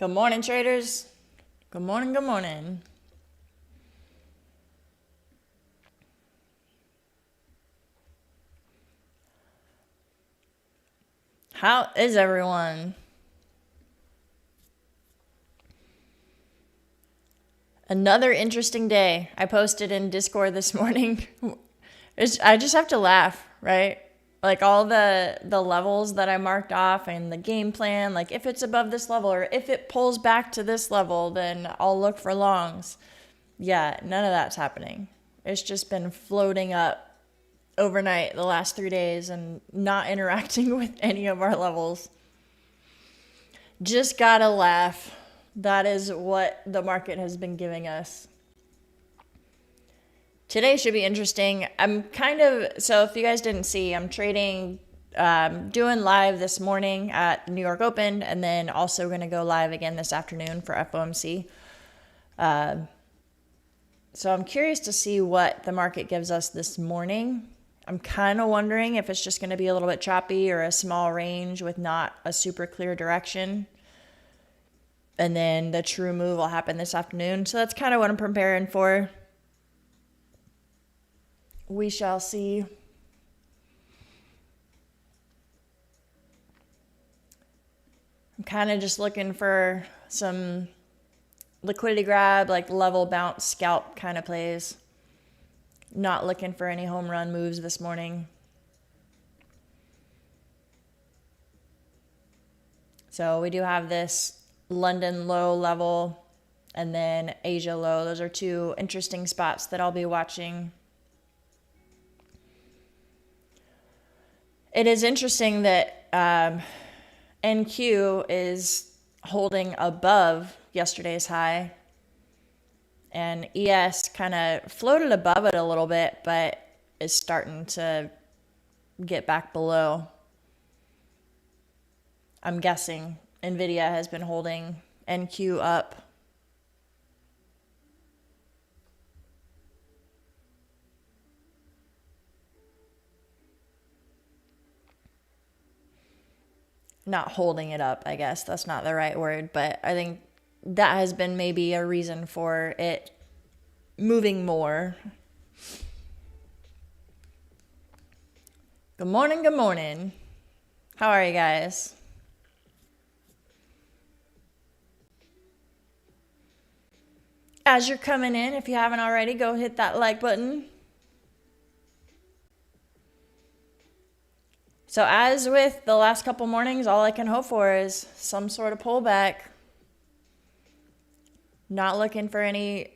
Good morning, traders. Good morning, good morning. How is everyone? Another interesting day. I posted in Discord this morning. I just have to laugh, right? Like all the levels that I marked off and the game plan, like if it's above this level or if it pulls back to this level, then I'll look for longs. Yeah, none of that's happening. It's just been floating up overnight the last 3 days and not interacting with any of our levels. Just gotta laugh. That is what the market has been giving us. Today should be interesting. So if you guys didn't see, I'm trading, doing live this morning at New York Open, and then also going to go live again this afternoon for FOMC. So I'm curious to see what the market gives us this morning. I'm kind of wondering if it's just going to be a little bit choppy or a small range with not a super clear direction. And then the true move will happen this afternoon. So that's kind of what I'm preparing for. We shall see. I'm kind of just looking for some liquidity grab, like level bounce scalp kind of plays. Not looking for any home run moves this morning. So we do have this London low level and then Asia low. Those are two interesting spots that I'll be watching. It is interesting that NQ is holding above yesterday's high, and ES kind of floated above it a little bit, but is starting to get back below. I'm guessing NVIDIA has been holding NQ up. Not holding it up, I guess. That's not the right word, but I think that has been maybe a reason for it moving more. Good morning, good morning. How are you guys? As you're coming in, if you haven't already, go hit that like button. So as with the last couple mornings, all I can hope for is some sort of pullback. Not looking for any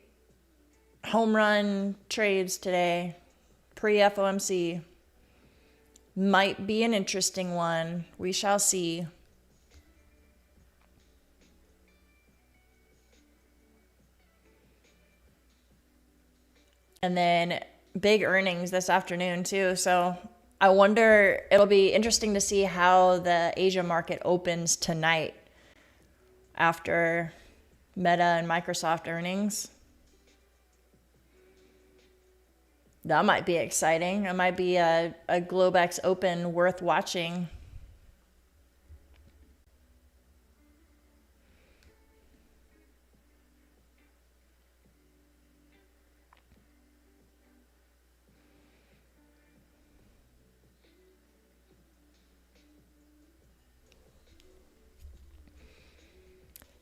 home run trades today. Pre-FOMC. Might be an interesting one. We shall see. And then big earnings this afternoon too. So I wonder, it'll be interesting to see how the Asia market opens tonight after Meta and Microsoft earnings. That might be exciting. It might be a Globex open worth watching.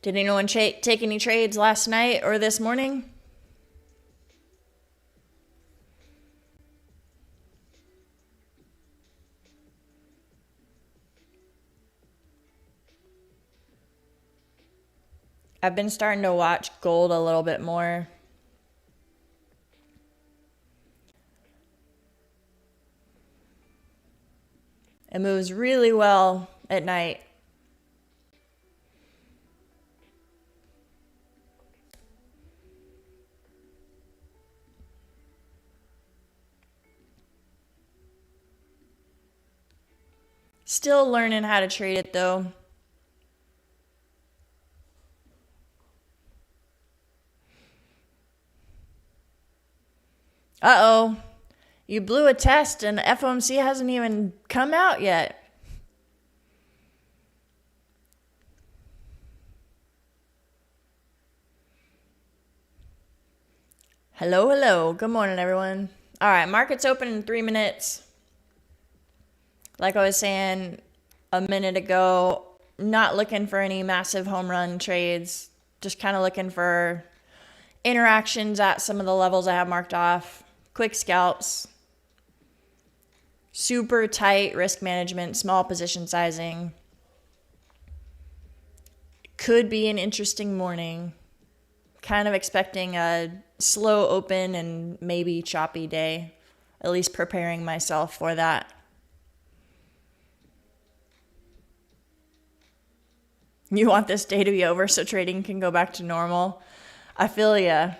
Did anyone take any trades last night or this morning? I've been starting to watch gold a little bit more. It moves really well at night. Still learning how to trade it though. Uh-oh. You blew a test and FOMC hasn't even come out yet. Hello, hello. Good morning, everyone. All right, market's open in 3 minutes. Like I was saying a minute ago, not looking for any massive home run trades. Just kind of looking for interactions at some of the levels I have marked off. Quick scalps. Super tight risk management, small position sizing. Could be an interesting morning. Kind of expecting a slow open and maybe choppy day. At least preparing myself for that. You want this day to be over so trading can go back to normal? I feel ya.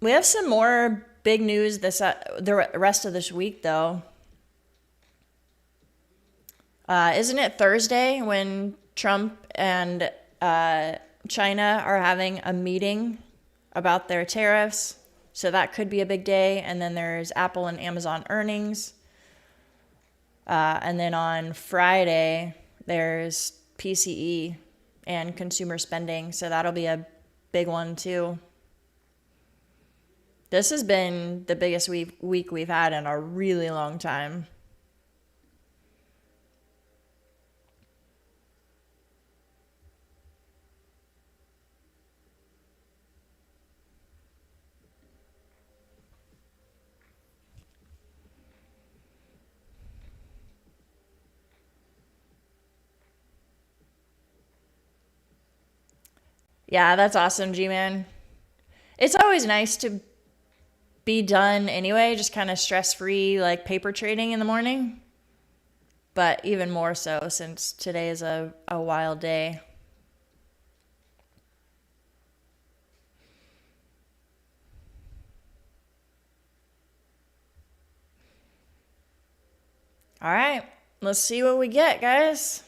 We have some more big news the rest of this week, though. Isn't it Thursday when Trump and China are having a meeting about their tariffs? So that could be a big day. And then there's Apple and Amazon earnings. And then on Friday, there's PCE and consumer spending. So that'll be a big one, too. This has been the biggest week we've had in a really long time. Yeah, that's awesome, G-Man. It's always nice to be done anyway, just kind of stress-free, like paper trading in the morning. But even more so since today is a wild day. All right, let's see what we get, guys.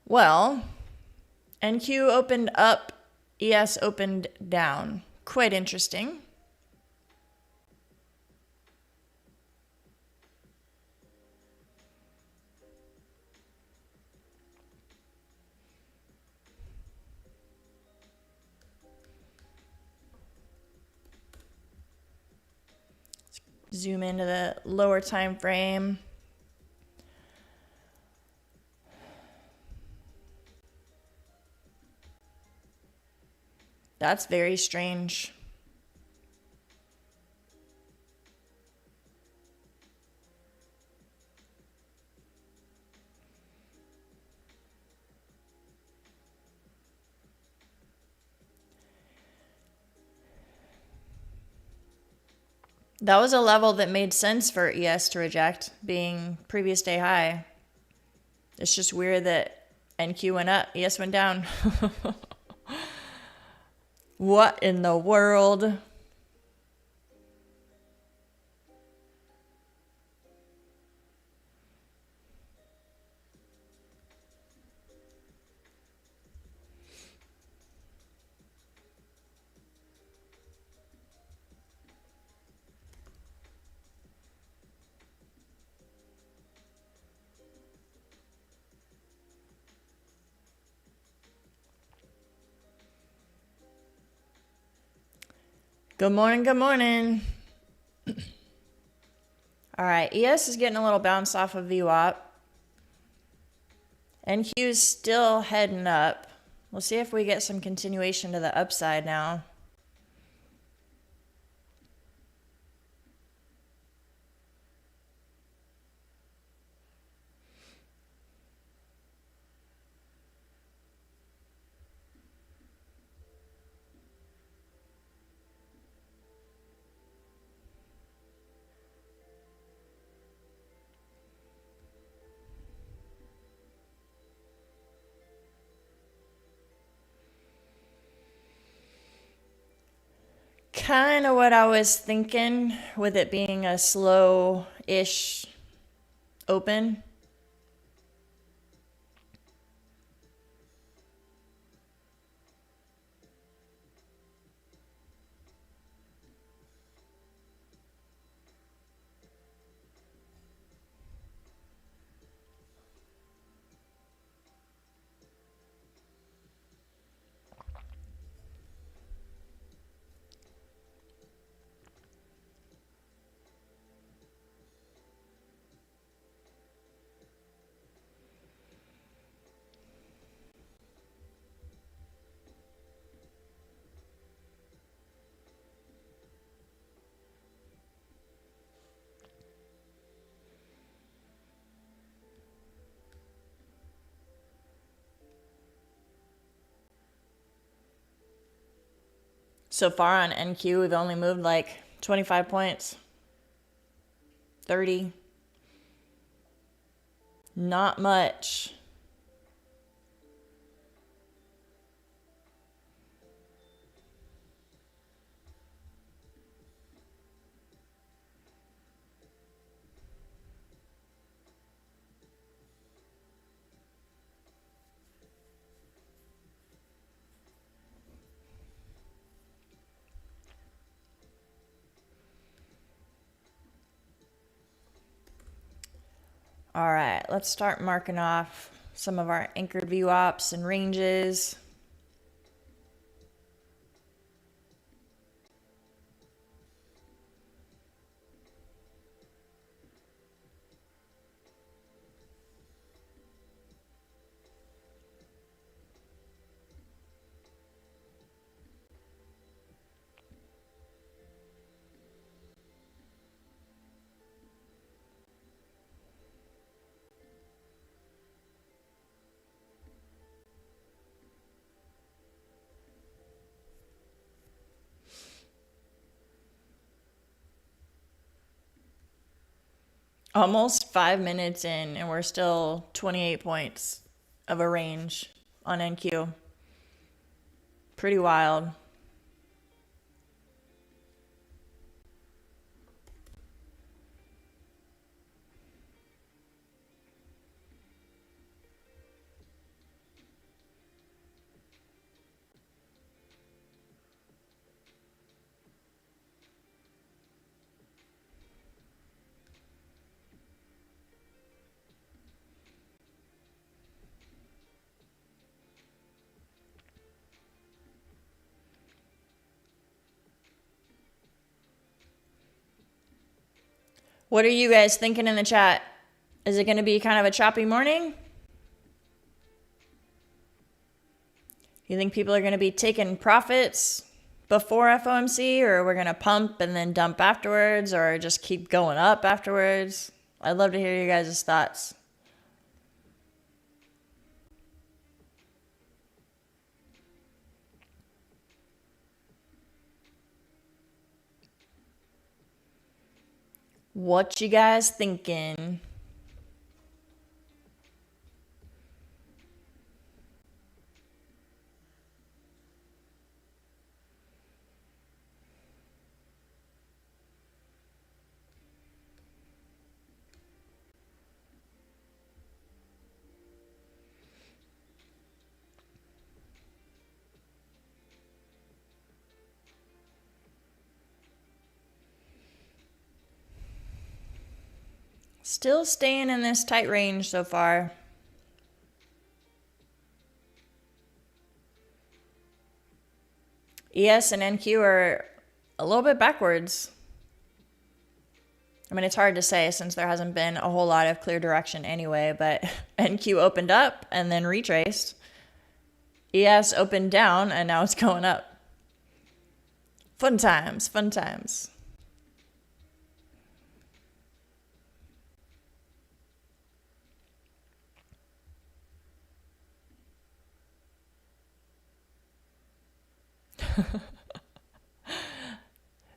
Well, NQ opened up, ES opened down. Quite interesting. Zoom into the lower time frame. That's very strange. That was a level that made sense for ES to reject, being previous day high. It's just weird that NQ went up, ES went down. What in the world? Good morning, good morning. All right, ES is getting a little bounce off of VWAP. NQ is still heading up. We'll see if we get some continuation to the upside now. Kind of what I was thinking with it being a slow-ish open. So far on NQ, we've only moved like 25 points, 30. Not much. All right, let's start marking off some of our anchored VWAPs and ranges. Almost 5 minutes in, and we're still 28 points of a range on NQ. Pretty wild. What are you guys thinking in the chat? Is it going to be kind of a choppy morning? You think people are going to be taking profits before FOMC, or we're going to pump and then dump afterwards, or just keep going up afterwards? I'd love to hear you guys' thoughts. What you guys thinking? Still staying in this tight range so far. ES and NQ are a little bit backwards. I mean, it's hard to say since there hasn't been a whole lot of clear direction anyway, but NQ opened up and then retraced. ES opened down and now it's going up. Fun times, fun times.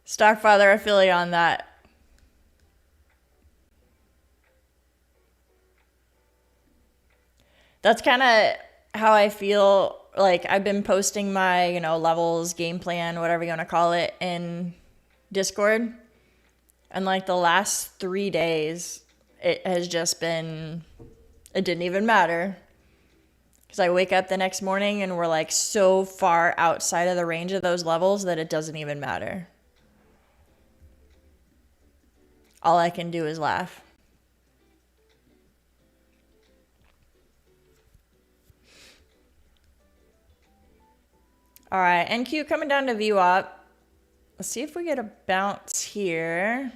Stockfather affiliate on that. That's kind of how I feel. Like, I've been posting my, levels, game plan, whatever you want to call it, in Discord. And like the last 3 days, it has just been, it didn't even matter. Because I wake up the next morning and we're like so far outside of the range of those levels that it doesn't even matter. All I can do is laugh. All right, NQ coming down to VWAP. Let's see if we get a bounce here.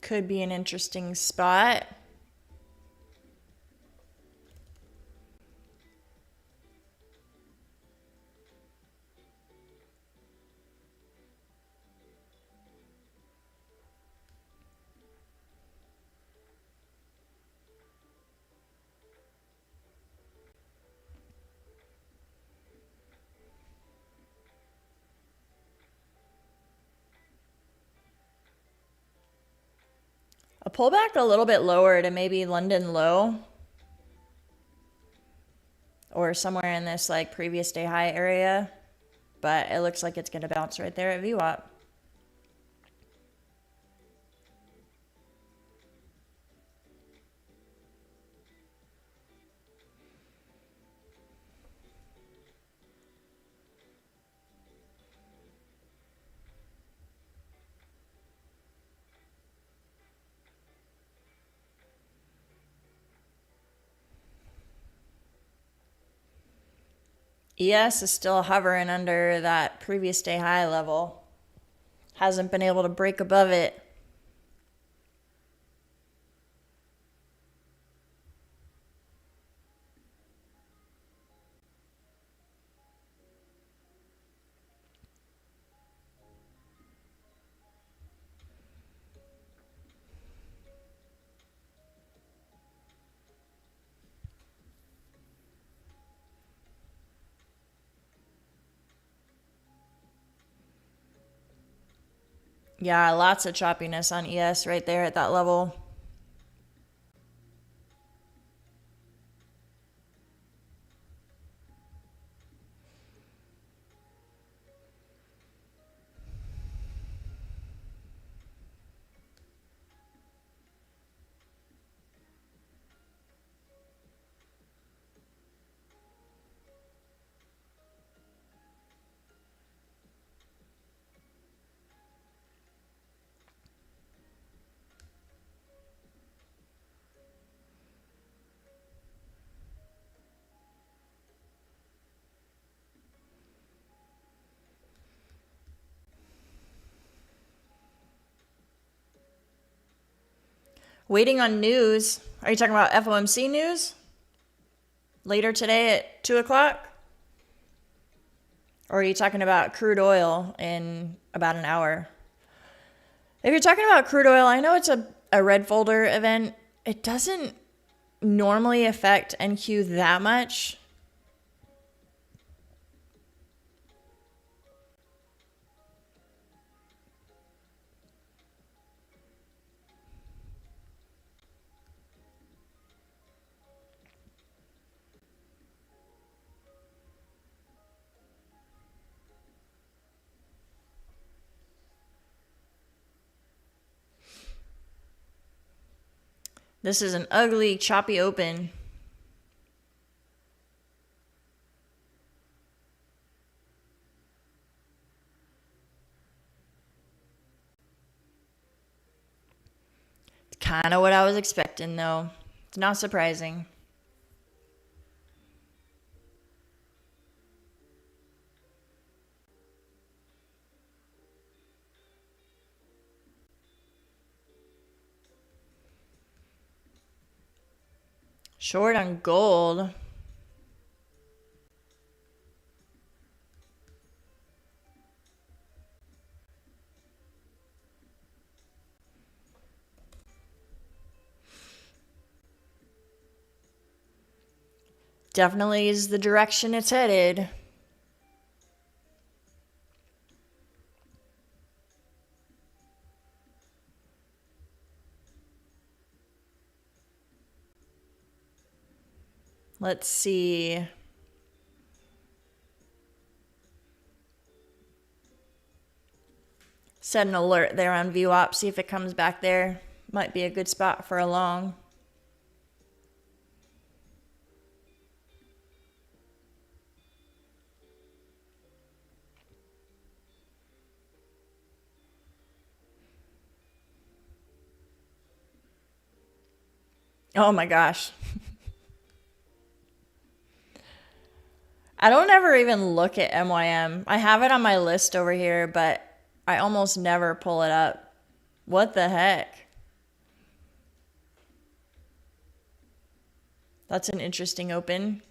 Could be an interesting spot. A pullback a little bit lower to maybe London low or somewhere in this like previous day high area, but it looks like it's going to bounce right there at VWAP. ES is still hovering under that previous day high level. Hasn't been able to break above it. Yeah, lots of choppiness on ES right there at that level. Waiting on news. Are you talking about FOMC news? Later today at 2 o'clock? Or are you talking about crude oil in about an hour? If you're talking about crude oil, I know it's a red folder event. It doesn't normally affect NQ that much. This is an ugly, choppy open. It's kind of what I was expecting, though. It's not surprising. Short on gold. Definitely is the direction it's headed. Let's see. Set an alert there on VWAP. See if it comes back there. Might be a good spot for a long. Oh my gosh. I don't ever even look at MYM. I have it on my list over here, but I almost never pull it up. What the heck? That's an interesting open.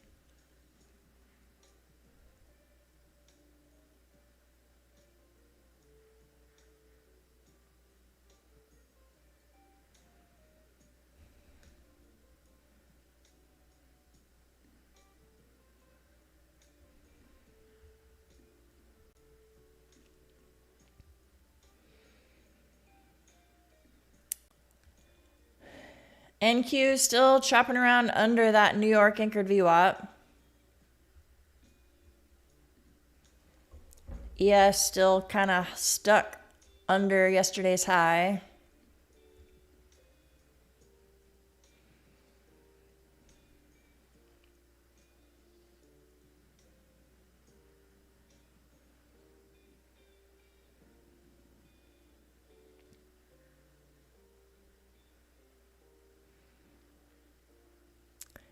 NQ still chopping around under that New York anchored VWAP. ES still kind of stuck under yesterday's high.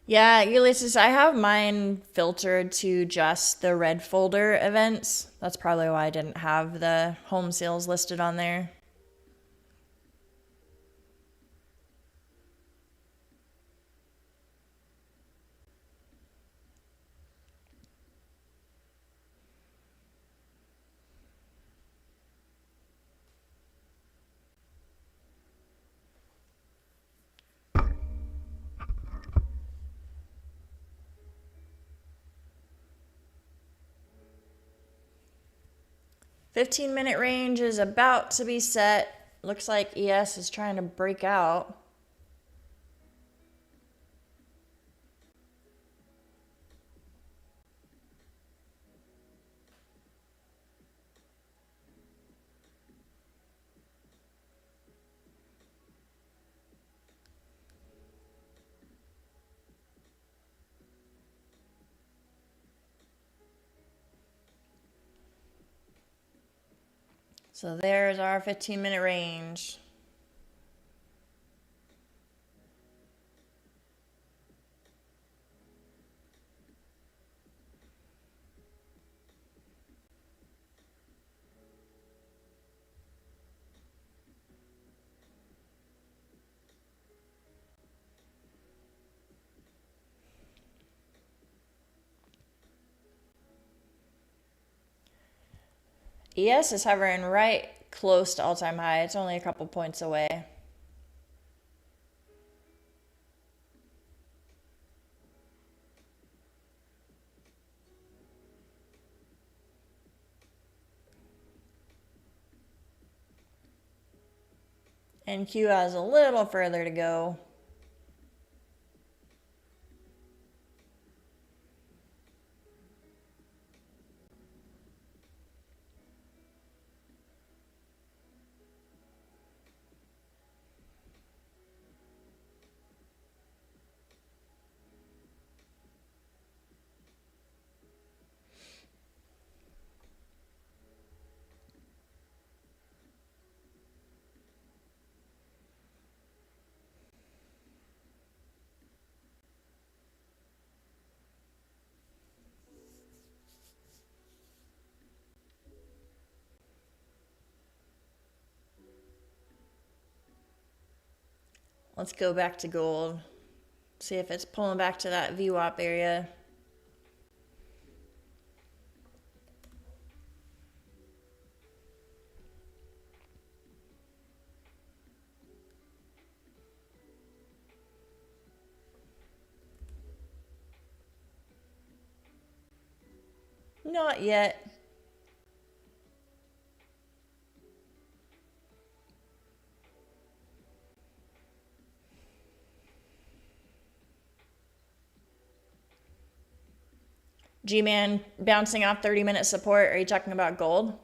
Yeah, Ulysses, I have mine filtered to just the red folder events. That's probably why I didn't have the home sales listed on there. $15-minute range is about to be set. Looks like ES is trying to break out. So there's our 15-minute range. ES is hovering right close to all-time high. It's only a couple points away. NQ has a little further to go. Let's go back to gold. See if it's pulling back to that VWAP area. Not yet. G-Man bouncing off 30-minute support. Are you talking about gold?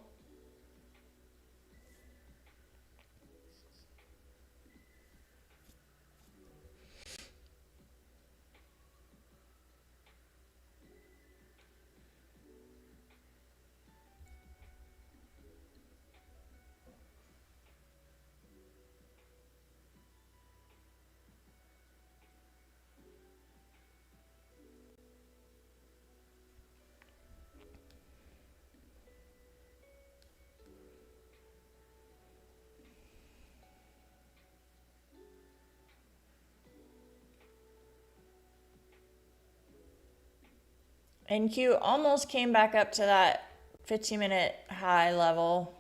NQ almost came back up to that 15-minute high level.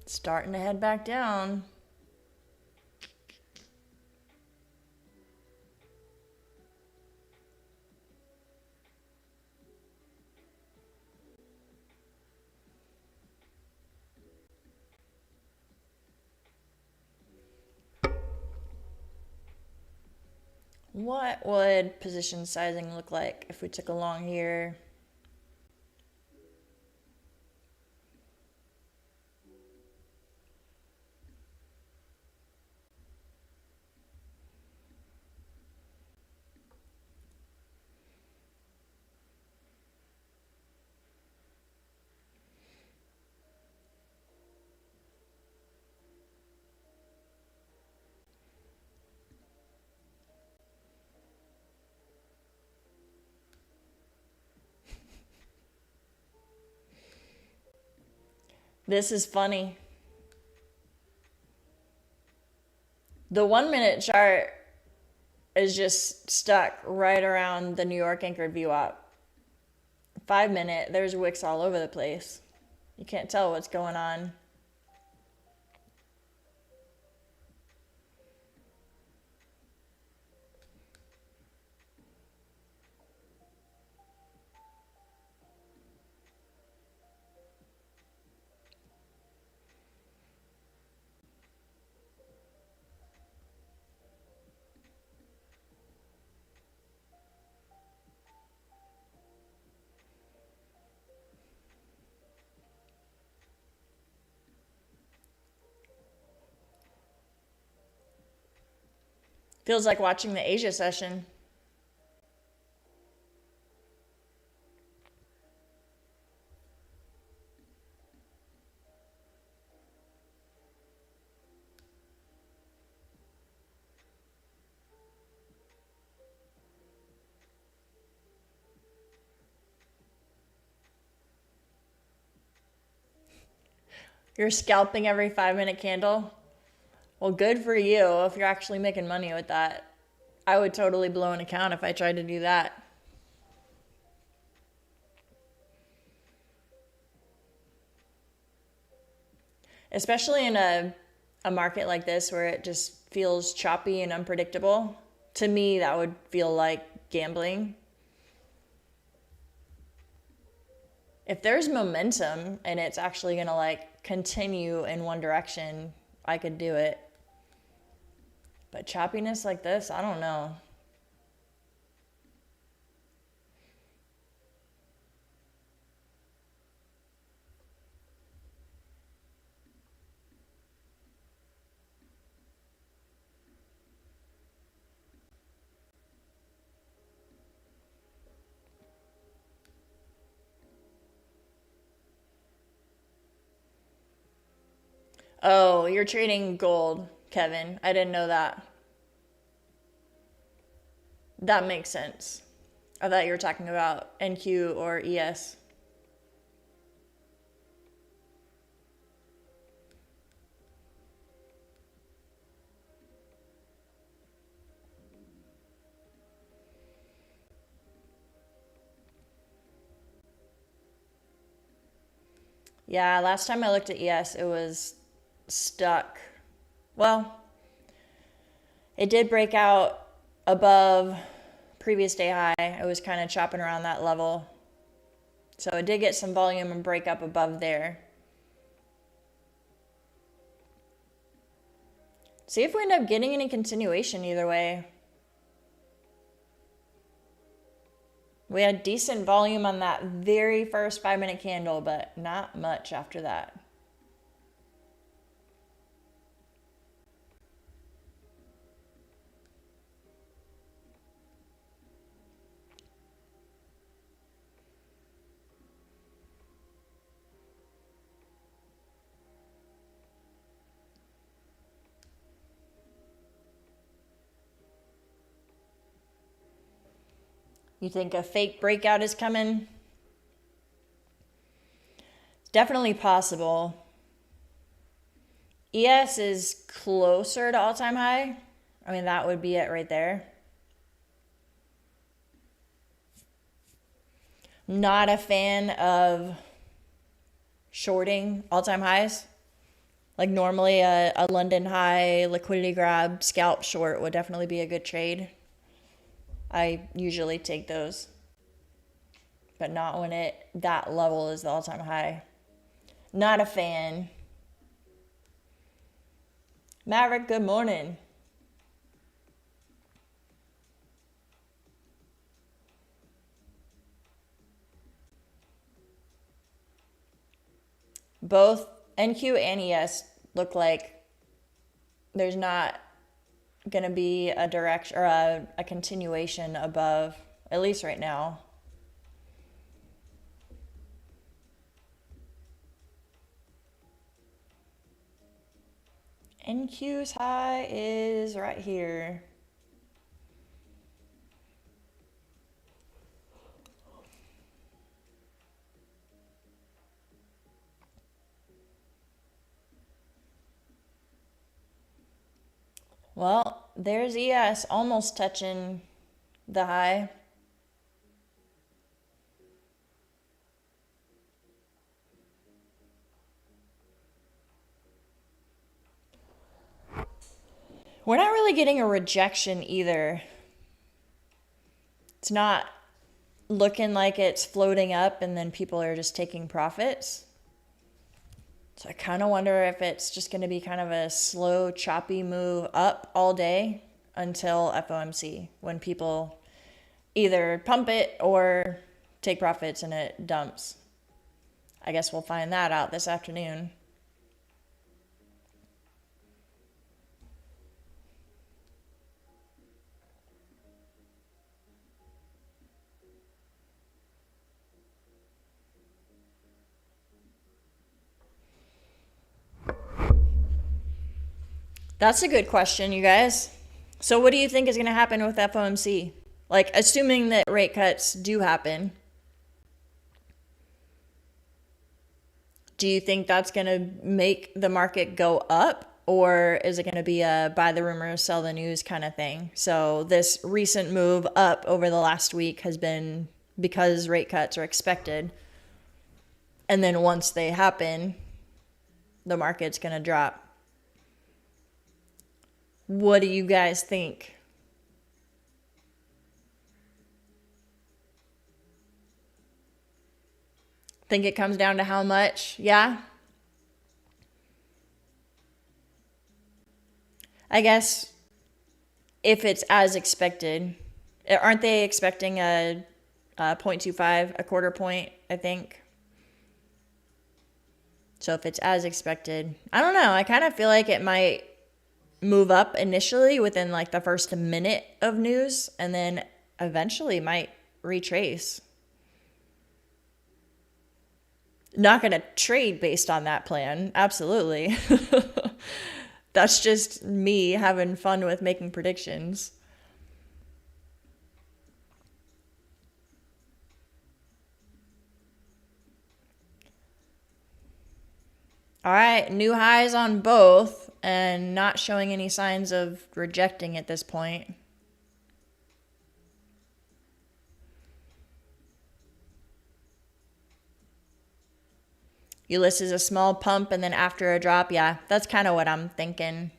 Starting to head back down. What would position sizing look like if we took a long here? This is funny. The 1 minute chart is just stuck right around the New York anchored VWAP. 5 minute, there's wicks all over the place. You can't tell what's going on. Feels like watching the Asia session. You're scalping every 5 minute candle? Well, good for you if you're actually making money with that. I would totally blow an account if I tried to do that. Especially in a market like this where it just feels choppy and unpredictable. To me, that would feel like gambling. If there's momentum and it's actually going to like continue in one direction, I could do it. But choppiness like this, I don't know. Oh, you're trading gold, Kevin. I didn't know that. That makes sense. I thought you were talking about NQ or ES. Yeah, last time I looked at ES, it was stuck. Well, it did break out above previous day high. It was kind of chopping around that level. So it did get some volume and break up above there. See if we end up getting any continuation either way. We had decent volume on that very first 5 minute candle, but not much after that. You think a fake breakout is coming? It's definitely possible. ES is closer to all-time high. I mean, that would be it right there. Not a fan of shorting all-time highs. Like normally a London high liquidity grab scalp short would definitely be a good trade. I usually take those, but not when that level is the all-time high. Not a fan. Maverick, good morning. both NQ and ES look like there's not going to be a direction or a continuation above, at least right now. NQ's high is right here. Well, there's ES almost touching the high. We're not really getting a rejection either. It's not looking like it's floating up and then people are just taking profits. So I kind of wonder if it's just going to be kind of a slow, choppy move up all day until FOMC, when people either pump it or take profits and it dumps. I guess we'll find that out this afternoon. That's a good question, you guys. So what do you think is going to happen with FOMC? Like, assuming that rate cuts do happen, do you think that's going to make the market go up? Or is it going to be a buy the rumor, sell the news kind of thing? So this recent move up over the last week has been because rate cuts are expected. And then once they happen, the market's going to drop. What do you guys think? Think it comes down to how much? Yeah? I guess if it's as expected, aren't they expecting a 0.25, a quarter point, I think? So if it's as expected, I don't know. I kind of feel like it might move up initially within like the first minute of news and then eventually might retrace. Not going to trade based on that plan. Absolutely. That's just me having fun with making predictions. All right, new highs on both and not showing any signs of rejecting at this point. Ulysses a small pump and then after a drop. Yeah, that's kind of what I'm thinking.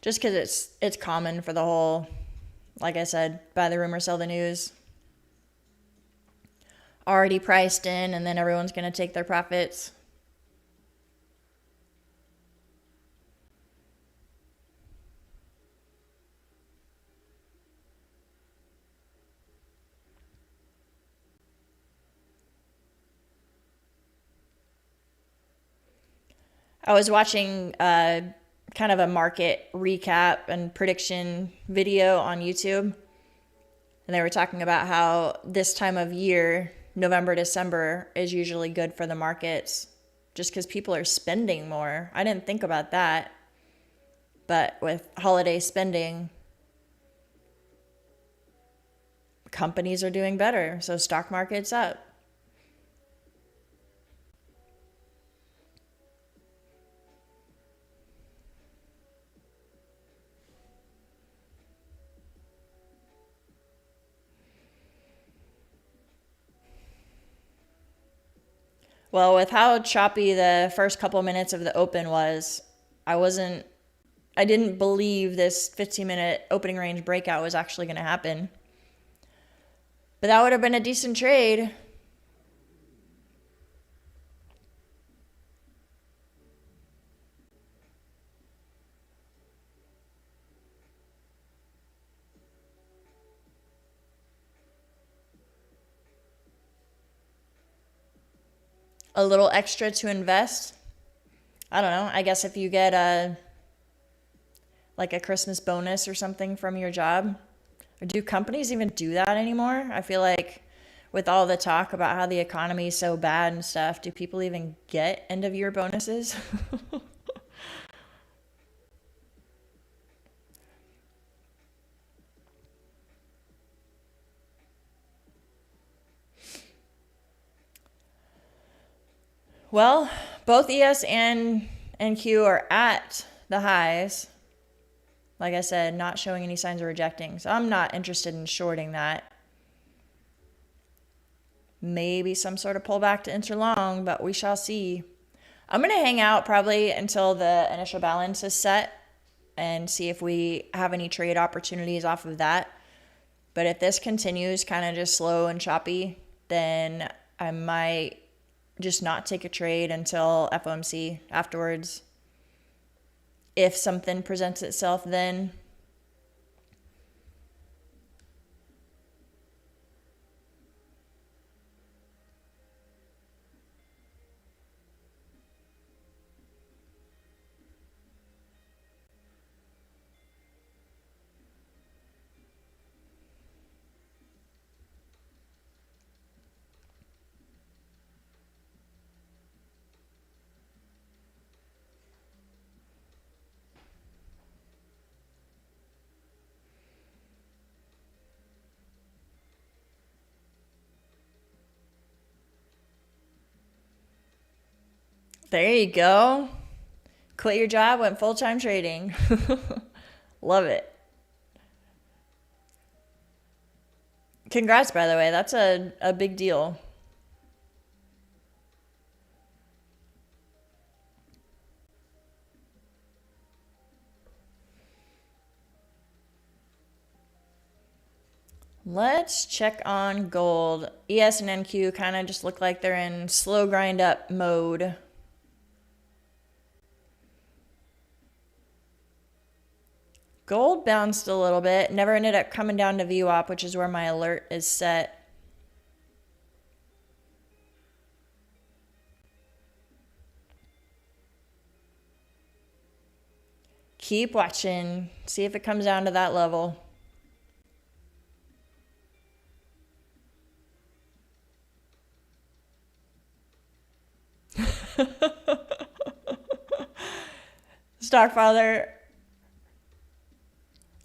Just because it's common for the whole, like I said, buy the rumor, sell the news. Already priced in, and then everyone's going to take their profits. I was watching kind of a market recap and prediction video on YouTube. And they were talking about how this time of year, November, December, is usually good for the markets just because people are spending more. I didn't think about that. But with holiday spending, companies are doing better. So stock market's up. Well, with how choppy the first couple minutes of the open was, I didn't believe this 15-minute opening range breakout was actually going to happen. But that would have been a decent trade. a little extra to invest. I don't know. I guess if you get a Christmas bonus or something from your job. Or do companies even do that anymore? I feel like with all the talk about how the economy is so bad and stuff, do people even get end of year bonuses? Well, both ES and NQ are at the highs. Like I said, not showing any signs of rejecting. So I'm not interested in shorting that. Maybe some sort of pullback to enter long, but we shall see. I'm going to hang out probably until the initial balance is set and see if we have any trade opportunities off of that. But if this continues kind of just slow and choppy, then I might just not take a trade until FOMC afterwards. If something presents itself then. There you go. Quit your job, went full-time trading. Love it. Congrats, by the way. That's a big deal. Let's check on gold. ES and NQ kind of just look like they're in slow grind up mode. Gold bounced a little bit, never ended up coming down to VWAP, which is where my alert is set. Keep watching, see if it comes down to that level. Stockfather,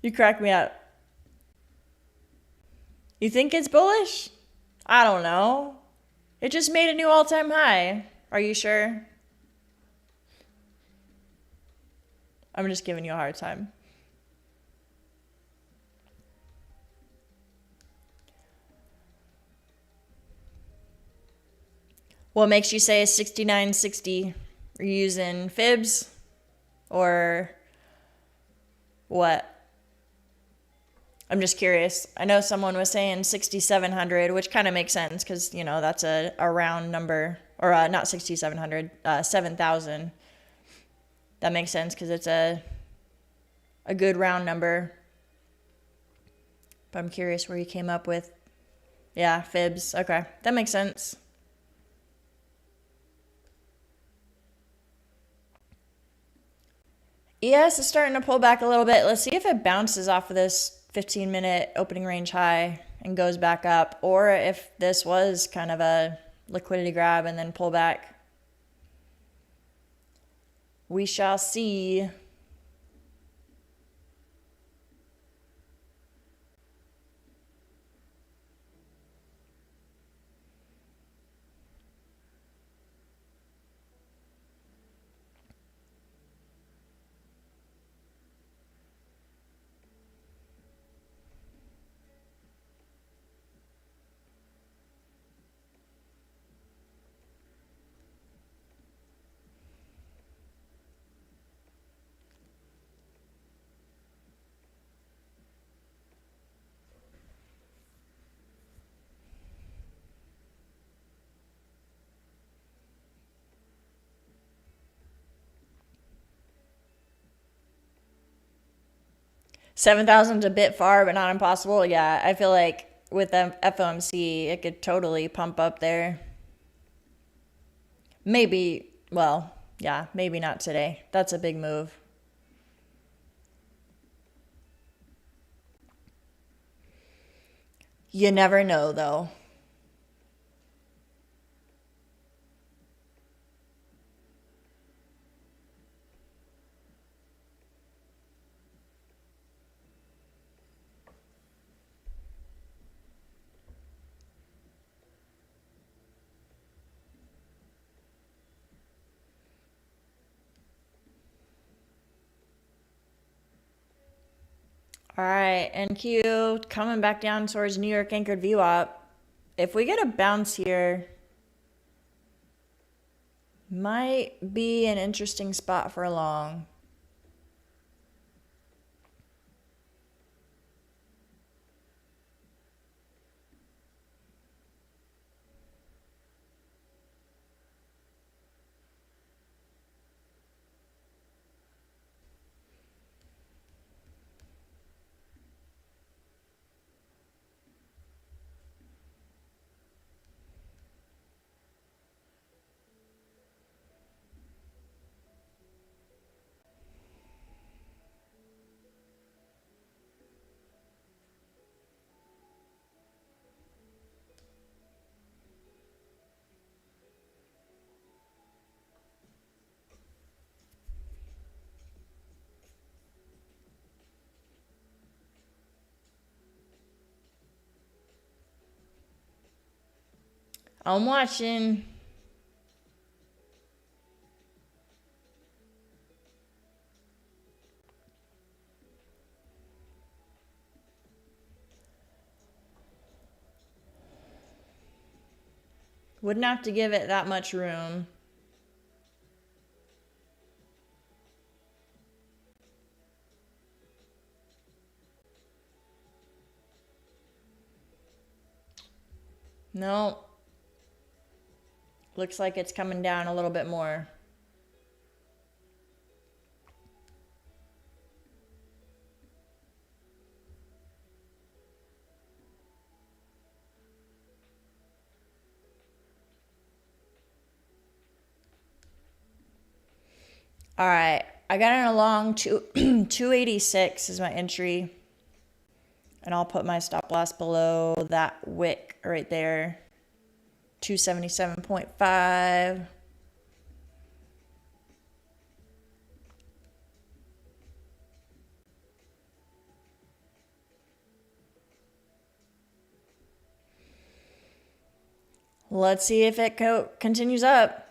you crack me up. You think it's bullish? I don't know. It just made a new all-time high. Are you sure? I'm just giving you a hard time. What makes you say 69.60? Are you using fibs or what? I'm just curious. I know someone was saying 6,700, which kind of makes sense because, you know, that's a round number. Or not 6,700, 7,000. That makes sense because it's a good round number. But I'm curious where you came up with, yeah, fibs. Okay, that makes sense. ES is starting to pull back a little bit. Let's see if it bounces off of this 15-minute opening range high and goes back up, or if this was kind of a liquidity grab and then pull back. We shall see. $7,000's a bit far, but not impossible. Yeah, I feel like with FOMC, it could totally pump up there. Maybe, well, yeah, maybe not today. That's a big move. You never know, though. All right, NQ coming back down towards New York anchored VWAP. If we get a bounce here, might be an interesting spot for long. I'm watching. Wouldn't have to give it that much room. No. Looks like it's coming down a little bit more. All right, I got it along to 286 is my entry. And I'll put my stop loss below that wick right there. 277.5. Let's see if it continues up.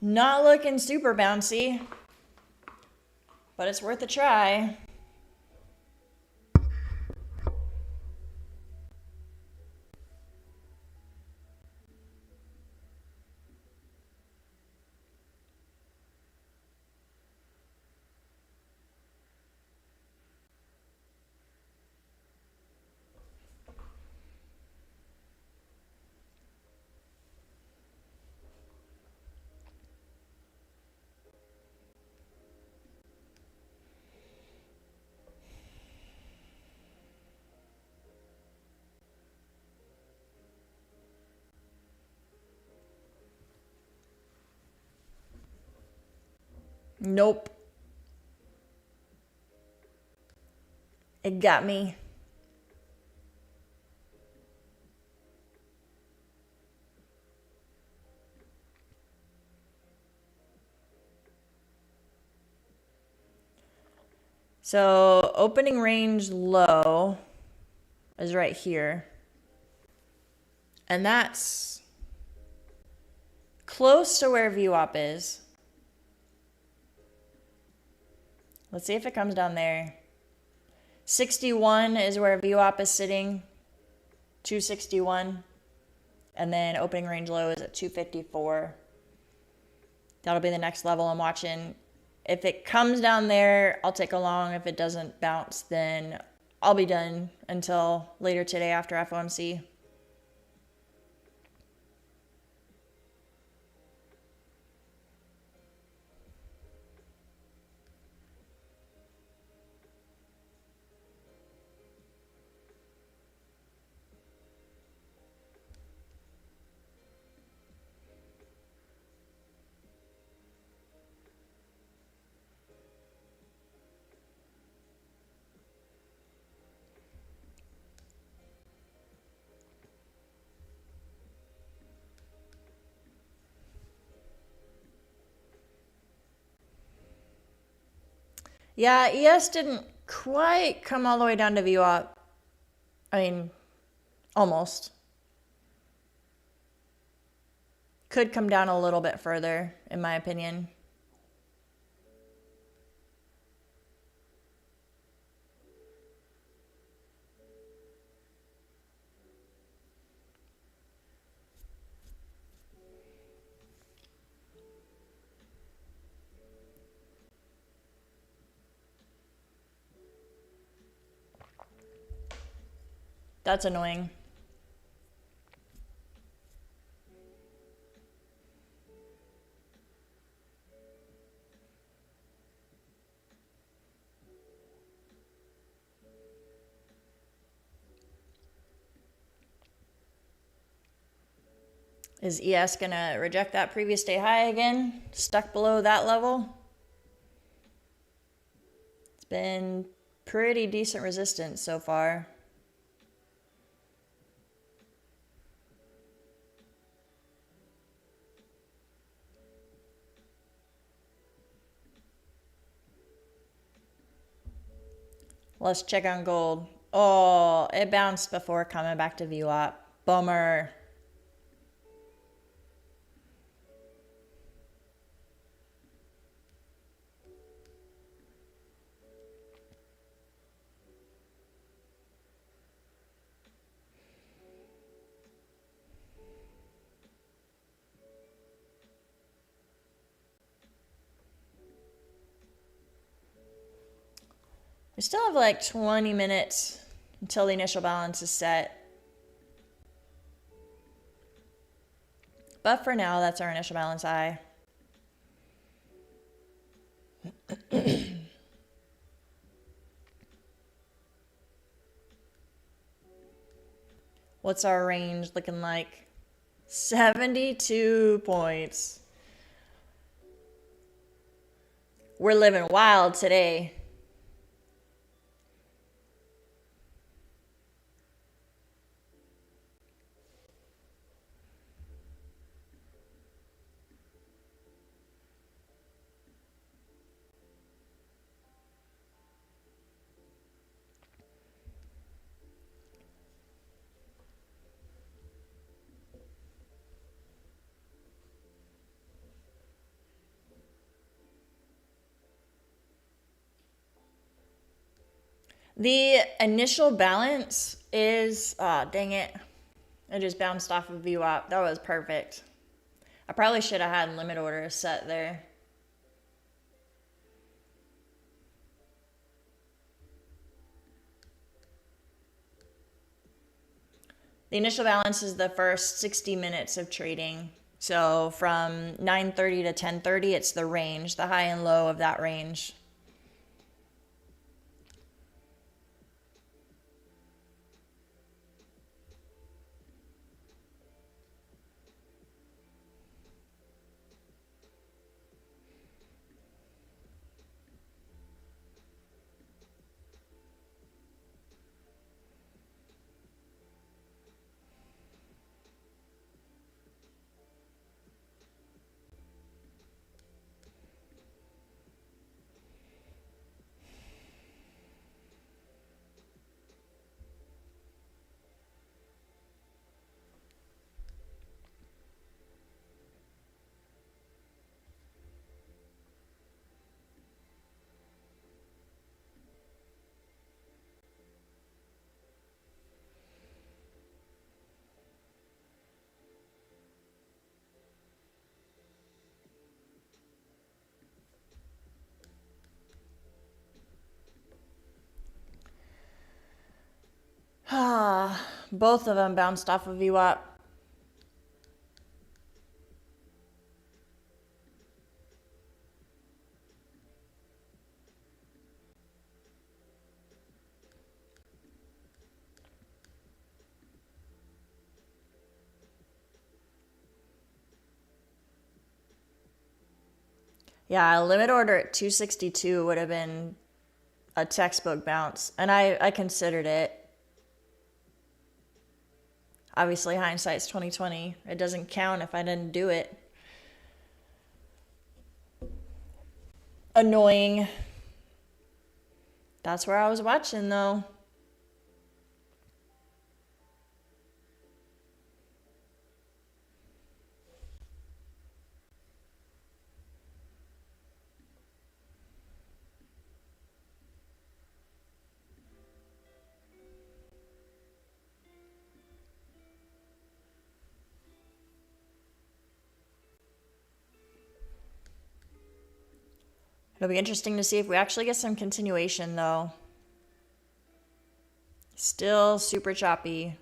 Not looking super bouncy, but it's worth a try. Nope. It got me. So opening range low is right here. And that's close to where VWAP is. Let's see if it comes down there. 61 is where VWAP is sitting. 261. And then opening range low is at 254. That'll be the next level I'm watching. If it comes down there, I'll take a long. If it doesn't bounce, then I'll be done until later today after FOMC. Yeah, ES didn't quite come all the way down to VWAP. I mean, almost. Could come down a little bit further, in my opinion. That's annoying. Is ES gonna reject that previous day high again? Stuck below that level? It's been pretty decent resistance so far. Let's check on gold. Oh, it bounced before coming back to VWAP. Bummer. We still have like 20 minutes until the initial balance is set. But for now, that's our initial balance high. What's our range looking like? 72 points. We're living wild today. The initial balance is, dang it. I just bounced off of VWAP. That was perfect. I probably should have had limit orders set there. The initial balance is the first 60 minutes of trading. So from 9:30 to 10:30, it's the range, the high and low of that range. Both of them bounced off of VWAP. Yeah, a limit order at 262 would have been a textbook bounce, and I considered it. Obviously, hindsight's 2020. It doesn't count if I didn't do it. Annoying. That's where I was watching though. It'll be interesting to see if we actually get some continuation though. Still super choppy.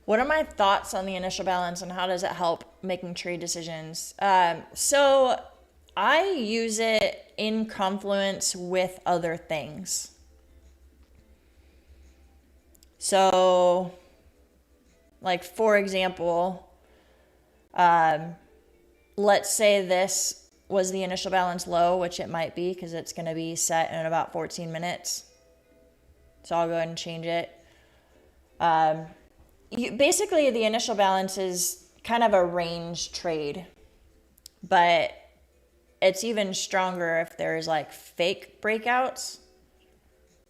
What are my thoughts on the initial balance and how does it help making trade decisions? So I use it in confluence with other things. So, like for example, let's say this was the initial balance low, which it might be because it's going to be set in about 14 minutes. So I'll go ahead and change it. Basically, the initial balance is kind of a range trade, but it's even stronger if there's like fake breakouts.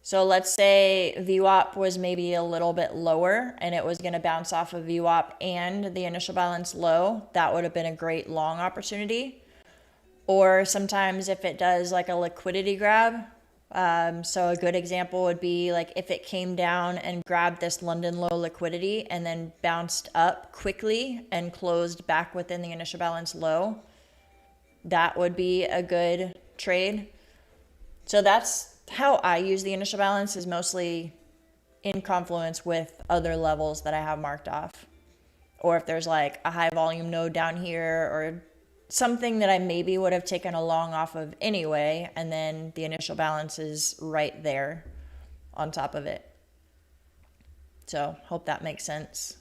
So let's say VWAP was maybe a little bit lower and it was going to bounce off of VWAP and the initial balance low. That would have been a great long opportunity. Or sometimes if it does like a liquidity grab. So a good example would be like if it came down and grabbed this London low liquidity and then bounced up quickly and closed back within the initial balance low. That would be a good trade. So that's how I use the initial balance, is mostly in confluence with other levels that I have marked off. Or if there's like a high volume node down here or something that I maybe would have taken a long off of anyway, and then the initial balance is right there on top of it. So hope that makes sense.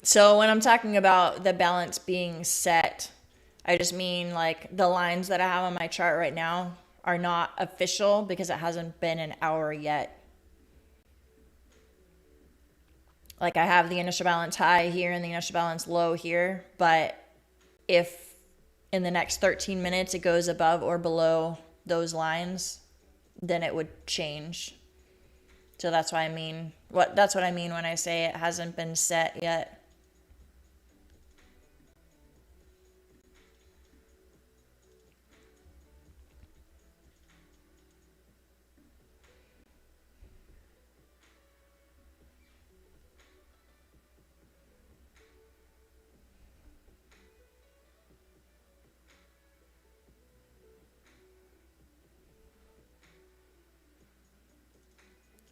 So when I'm talking about the balance being set, I just mean like the lines that I have on my chart right now are not official because it hasn't been an hour yet. Like I have the initial balance high here and the initial balance low here, but if in the next 13 minutes it goes above or below those lines, then it would change. So that's what I mean when I say it hasn't been set yet.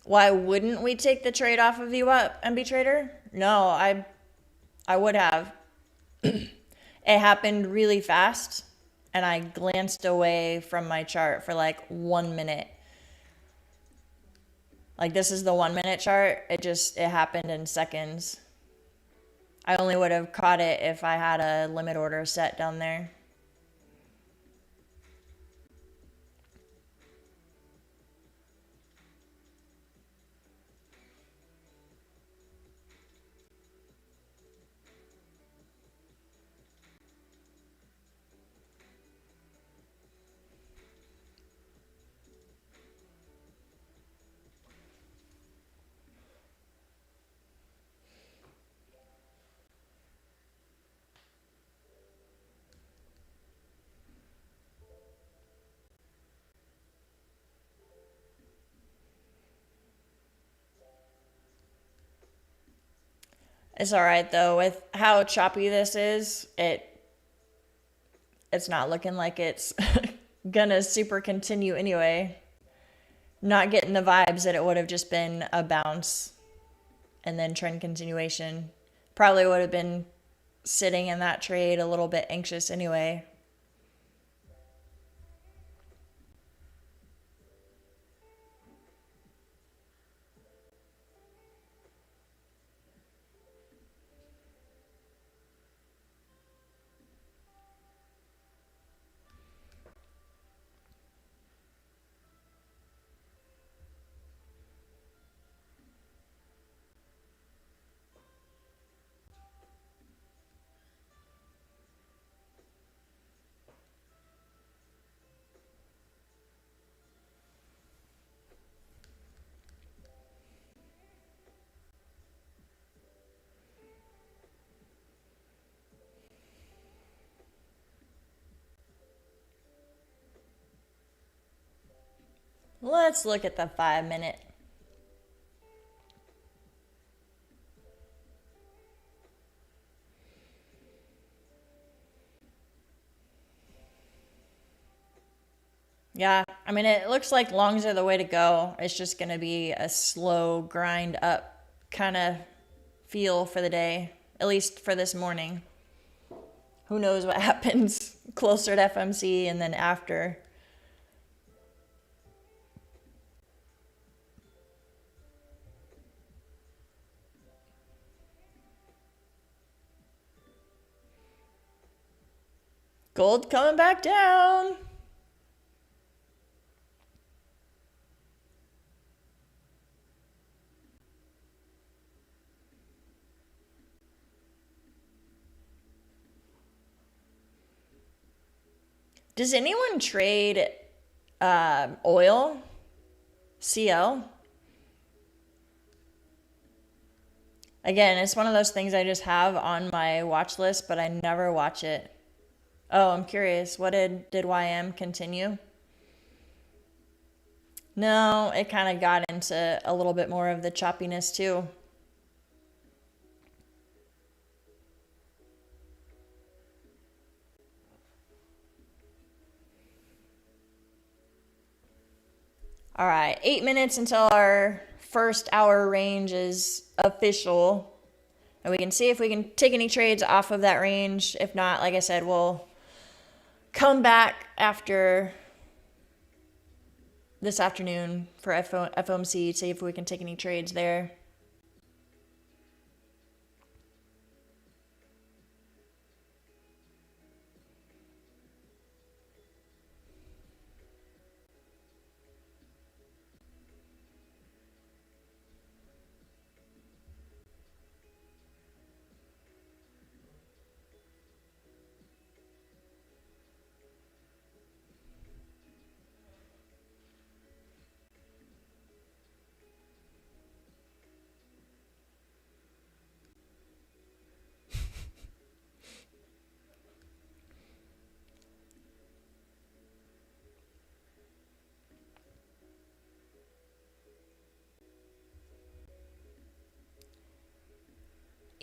Why wouldn't we take the trade off of VWAP, MB Trader? No, I would have. It happened really fast and I glanced away from my chart for like 1 minute. Like this is the 1 minute chart. It happened in seconds. I only would have caught it if I had a limit order set down there. It's all right though. With how choppy this is, it's not looking like it's gonna super continue anyway. Not getting the vibes that it would have just been a bounce and then trend continuation. Probably would have been sitting in that trade a little bit anxious anyway. Let's look at the 5-minute. Yeah, I mean, it looks like longs are the way to go. It's just going to be a slow grind up kind of feel for the day, at least for this morning. Who knows what happens closer to FMC and then after. Gold coming back down. Does anyone trade oil? CL? Again, it's one of those things I just have on my watch list, but I never watch it. Oh, I'm curious. What did YM continue? No, it kind of got into a little bit more of the choppiness too. All right, 8 minutes until our first hour range is official. And we can see if we can take any trades off of that range. If not, like I said, we'll come back after this afternoon for FOMC, see if we can take any trades there.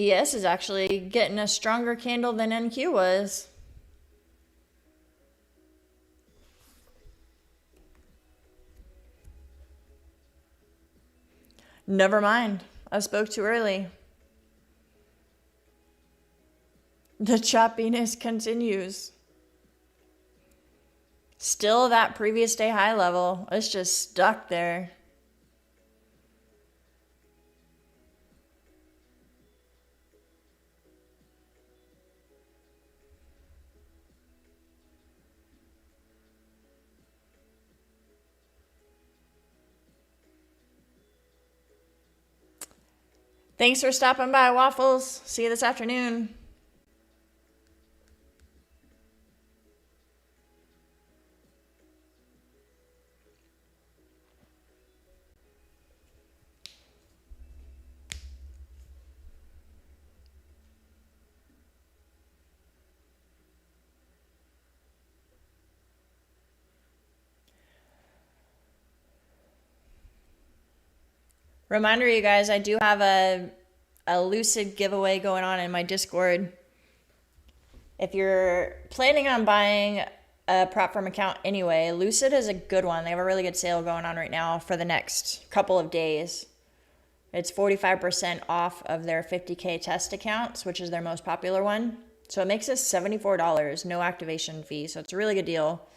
ES is actually getting a stronger candle than NQ was. Never mind. I spoke too early. The choppiness continues. Still that previous day high level. It's just stuck there. Thanks for stopping by, Waffles. See you this afternoon. Reminder, you guys, I do have a a Lucid giveaway going on in my Discord. If you're planning on buying a prop firm account anyway, Lucid is a good one. They have a really good sale going on right now for the next couple of days. It's 45% off of their 50K test accounts, which is their most popular one. So it makes us $74, no activation fee. So it's a really good deal.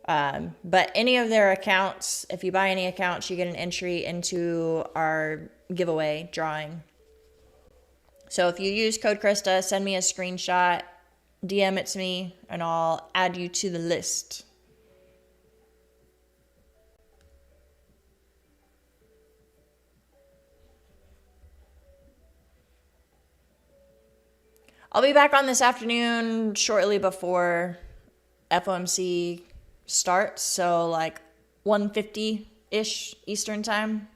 But any of their accounts, if you buy any accounts, you get an entry into our giveaway drawing. So if you use code Krista, send me a screenshot, DM it to me, and I'll add you to the list. I'll be back on this afternoon shortly before FOMC starts, so like 1:50-ish Eastern time.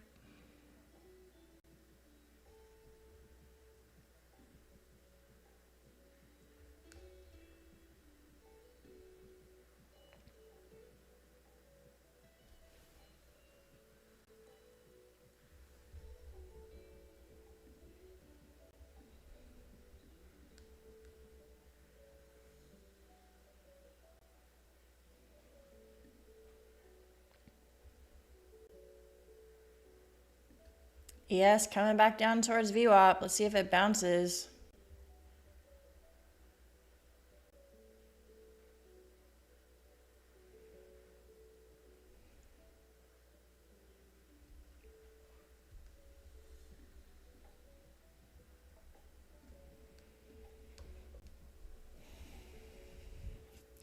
Yes, coming back down towards VWAP. Let's see if it bounces.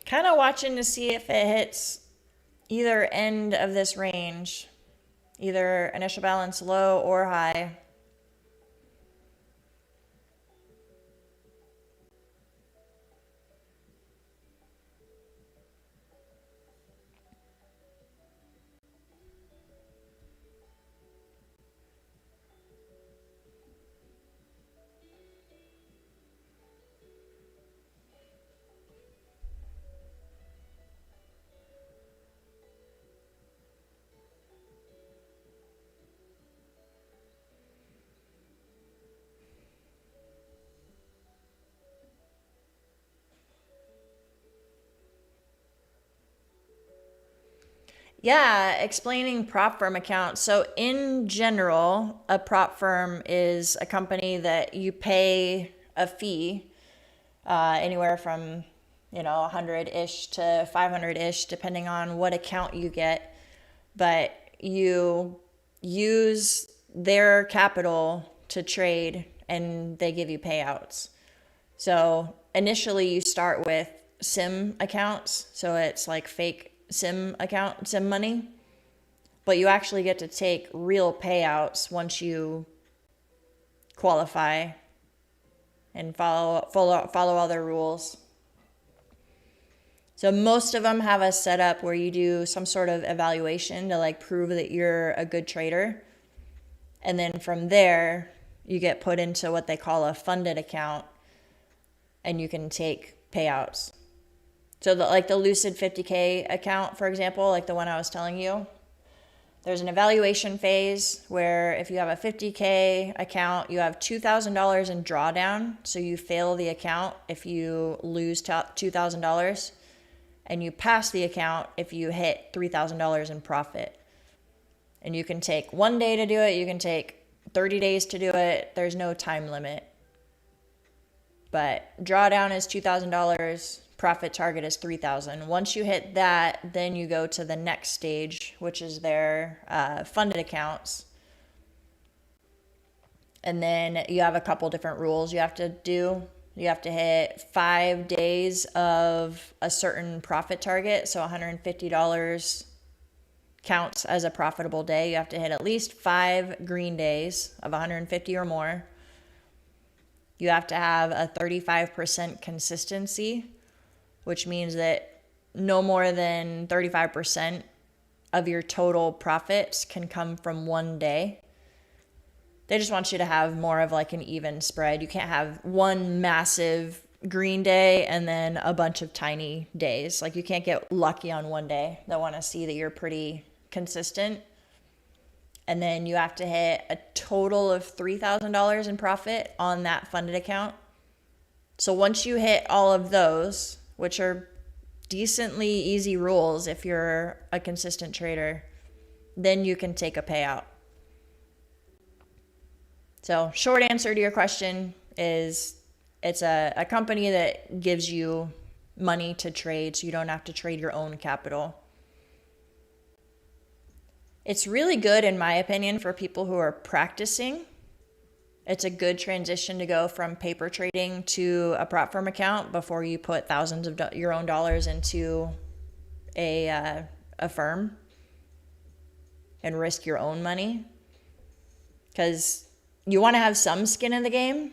Kind of watching to see if it hits either end of this range. Either initial balance low or high. Yeah, explaining prop firm accounts. So in general, a prop firm is a company that you pay a fee, anywhere from 100-ish to 500-ish, depending on what account you get. But you use their capital to trade, and they give you payouts. So initially, you start with sim accounts, so it's like fake sim money, but you actually get to take real payouts once you qualify and follow all their rules. So most of them have a setup where you do some sort of evaluation to like prove that you're a good trader, and then from there you get put into what they call a funded account, and you can take payouts. So the Lucid 50K account, for example, like the one I was telling you, there's an evaluation phase where if you have a 50K account, you have $2,000 in drawdown. So you fail the account if you lose $2,000, and you pass the account if you hit $3,000 in profit. And you can take 1 day to do it. You can take 30 days to do it. There's no time limit. But drawdown is $2,000. Profit target is $3,000. Once you hit that, then you go to the next stage, which is their funded accounts. And then you have a couple different rules you have to do. You have to hit 5 days of a certain profit target. So $150 counts as a profitable day. You have to hit at least 5 green days of 150 or more. You have to have a 35% consistency, which means that no more than 35% of your total profits can come from 1 day. They just want you to have more of like an even spread. You can't have one massive green day and then a bunch of tiny days. Like you can't get lucky on 1 day. They want to see that you're pretty consistent. And then you have to hit a total of $3,000 in profit on that funded account. So once you hit all of those, which are decently easy rules if you're a consistent trader, then you can take a payout. So short answer to your question is it's a company that gives you money to trade, so you don't have to trade your own capital. It's really good, in my opinion, for people who are practicing. It's a good transition to go from paper trading to a prop firm account before you put thousands of your own dollars into a firm and risk your own money. Because you want to have some skin in the game.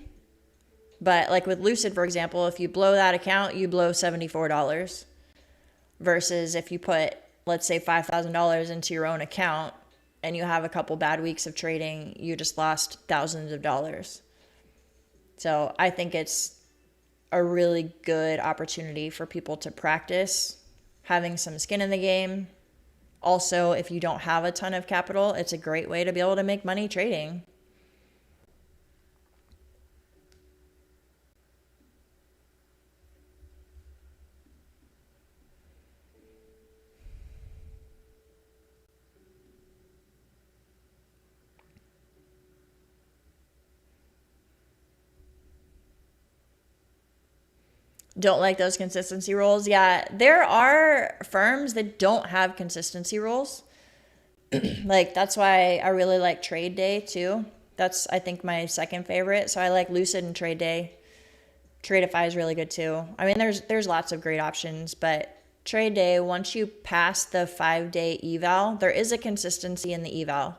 But like with Lucid, for example, if you blow that account, you blow $74. Versus if you put, let's say, $5,000 into your own account and you have a couple bad weeks of trading, you just lost thousands of dollars. So I think it's a really good opportunity for people to practice having some skin in the game. Also, if you don't have a ton of capital, it's a great way to be able to make money trading. Don't like those consistency rules. Yeah, there are firms that don't have consistency rules. Like, that's why I really like TradeDay too. That's, I think, my second favorite. So I like Lucid and TradeDay. Tradeify is really good too. I mean, there's lots of great options, but TradeDay, once you pass the 5-day eval, there is a consistency in the eval.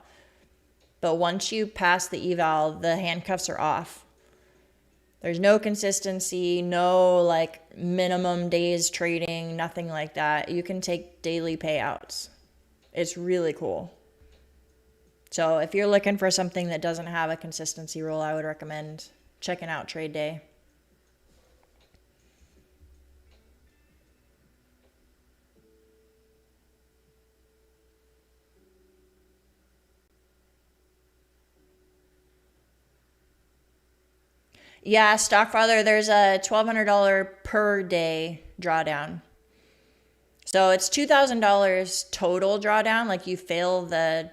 But once you pass the eval, the handcuffs are off. There's no consistency, no like minimum days trading, nothing like that. You can take daily payouts. It's really cool. So if you're looking for something that doesn't have a consistency rule, I would recommend checking out TradeDay. Yeah, Stockfather, there's a $1,200 per day drawdown. So it's $2,000 total drawdown. Like, you fail the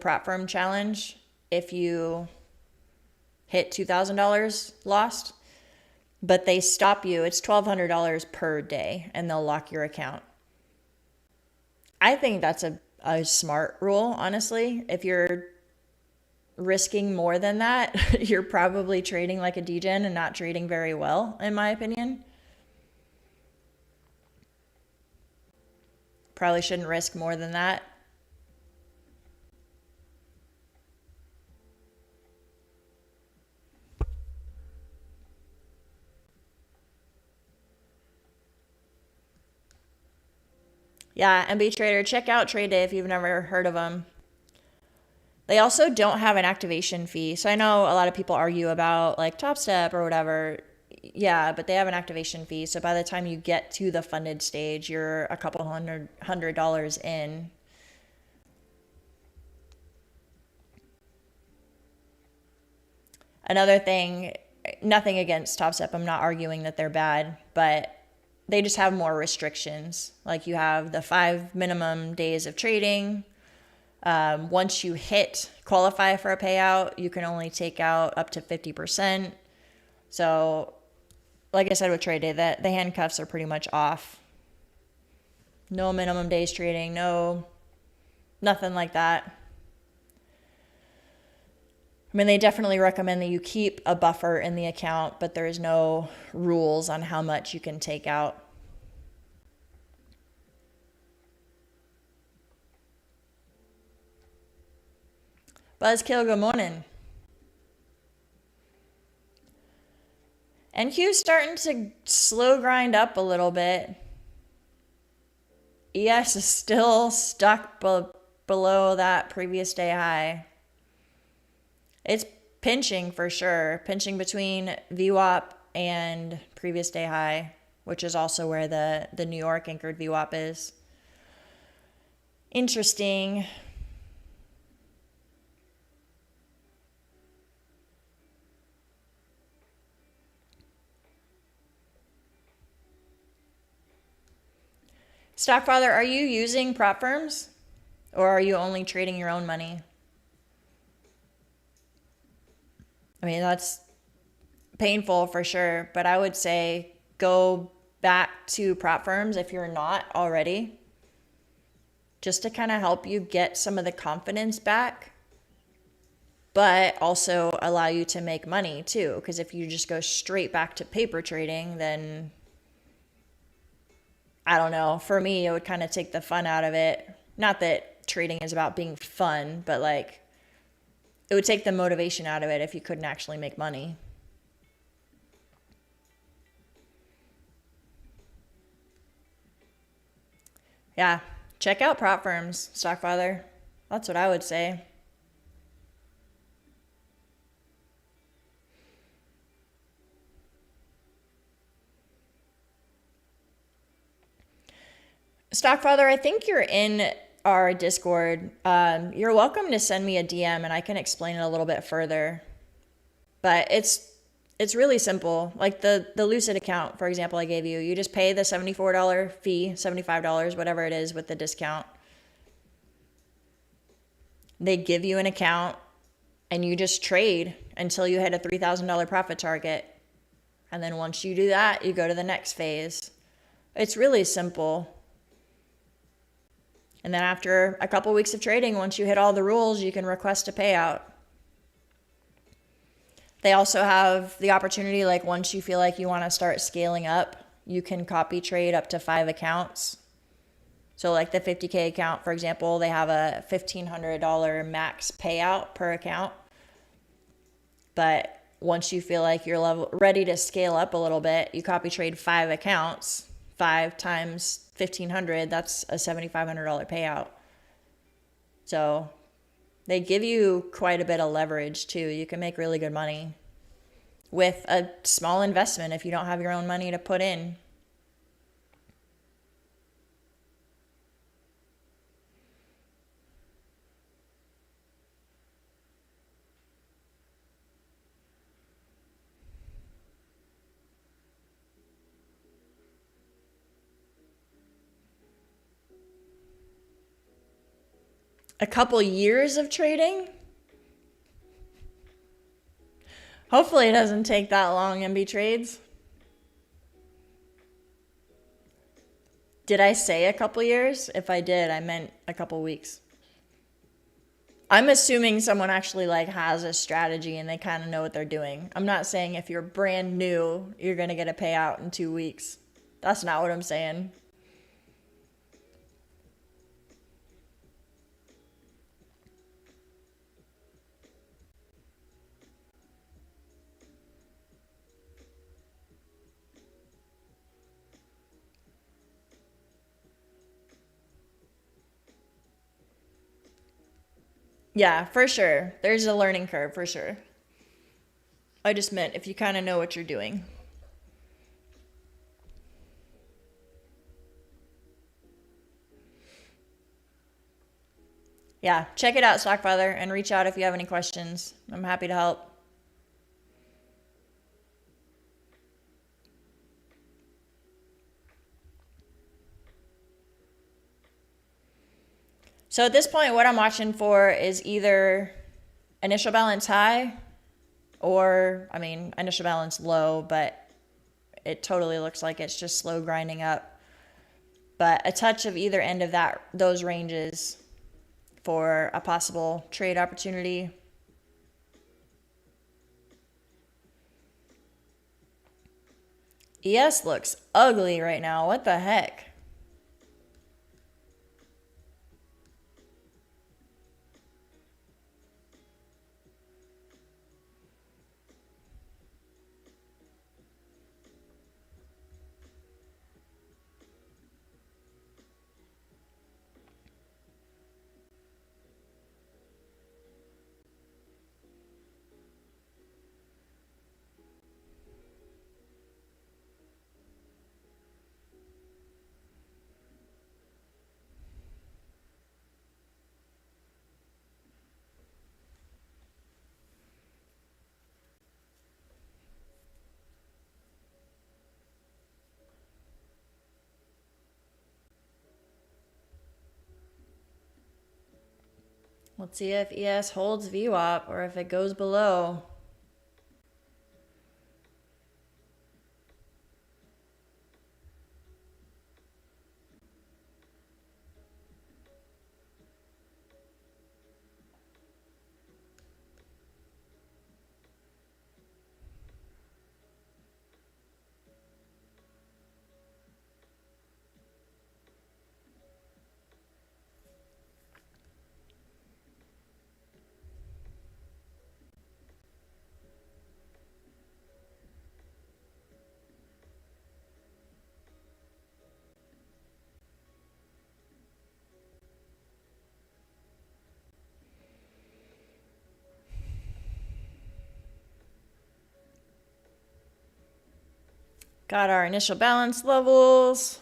prop firm challenge if you hit $2,000 lost. But they stop you. It's $1,200 per day, and they'll lock your account. I think that's a smart rule, honestly. If you're risking more than that, you're probably trading like a degen and not trading very well, in my opinion. Probably shouldn't risk more than that. Yeah, MB Trader, check out TradeDay if you've never heard of them. They also don't have an activation fee. So I know a lot of people argue about like Top Step or whatever. Yeah, but they have an activation fee. So by the time you get to the funded stage, you're a couple $100 in. Another thing, nothing against Top Step. I'm not arguing that they're bad, but they just have more restrictions. Like, you have the 5 minimum days of trading. Once you qualify for a payout, you can only take out up to 50%. So, like I said with TradeDay, the handcuffs are pretty much off. No minimum days trading, nothing like that. I mean, they definitely recommend that you keep a buffer in the account, but there's no rules on how much you can take out. Buzzkill, good morning. NQ's starting to slow grind up a little bit. ES is still stuck below that previous day high. It's pinching for sure. Pinching between VWAP and previous day high, which is also where the New York anchored VWAP is. Interesting. Stockfather, are you using prop firms or are you only trading your own money? I mean, that's painful for sure, but I would say go back to prop firms if you're not already, just to kind of help you get some of the confidence back, but also allow you to make money too. Because if you just go straight back to paper trading, then I don't know. For me, it would kind of take the fun out of it. Not that trading is about being fun, but like it would take the motivation out of it if you couldn't actually make money. Yeah, check out prop firms, Stockfather. That's what I would say. Stockfather, I think you're in our Discord. You're welcome to send me a DM and I can explain it a little bit further. But it's really simple. Like the Lucid account, for example, I gave you. You just pay the $74 fee, $75, whatever it is with the discount. They give you an account and you just trade until you hit a $3,000 profit target. And then once you do that, you go to the next phase. It's really simple. And then after a couple weeks of trading, once you hit all the rules, you can request a payout. They also have the opportunity, like once you feel like you want to start scaling up, you can copy trade up to 5 accounts. So like the 50K account, for example, they have a $1,500 max payout per account. But once you feel like you're ready to scale up a little bit, you copy trade 5 accounts, 5 times 1,500, that's a $7,500 payout. So they give you quite a bit of leverage too. You can make really good money with a small investment if you don't have your own money to put in. A couple years of trading? Hopefully it doesn't take that long, MB Trades. Did I say a couple years? If I did, I meant a couple weeks. I'm assuming someone actually like has a strategy and they kind of know what they're doing. I'm not saying if you're brand new, you're going to get a payout in 2 weeks. That's not what I'm saying. Yeah, for sure. There's a learning curve for sure. I just meant if you kind of know what you're doing. Yeah, check it out, Stockfather, and reach out if you have any questions. I'm happy to help. So at this point, what I'm watching for is either initial balance high or, I mean, initial balance low, but it totally looks like it's just slow grinding up. But a touch of either end of those ranges for a possible trade opportunity. ES looks ugly right now. What the heck? Let's see if ES holds VWAP or if it goes below. Got our initial balance levels.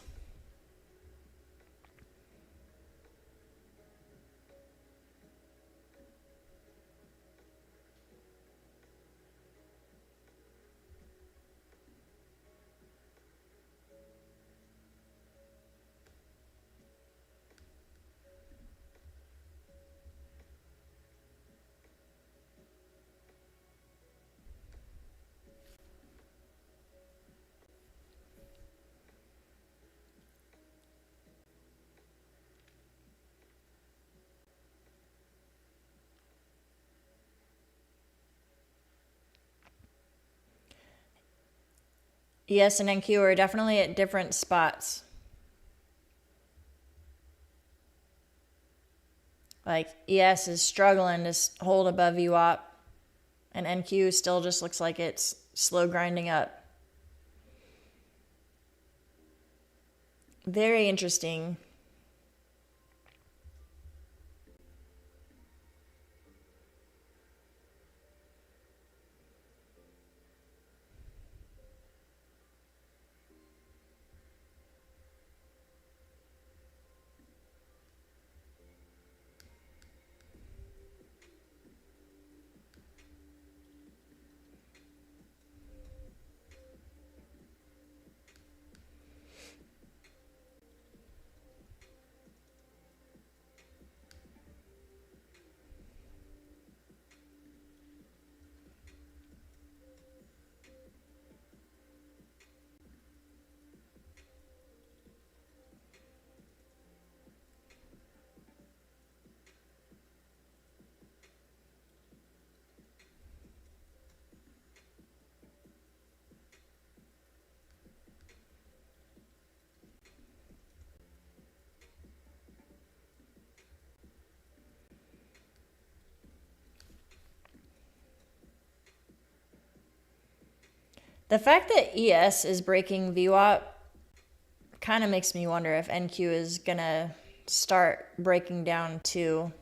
ES and NQ are definitely at different spots. Like ES is struggling to hold above VWAP, and NQ still just looks like it's slow grinding up. Very interesting. The fact that ES is breaking VWAP kind of makes me wonder if NQ is going to start breaking down too.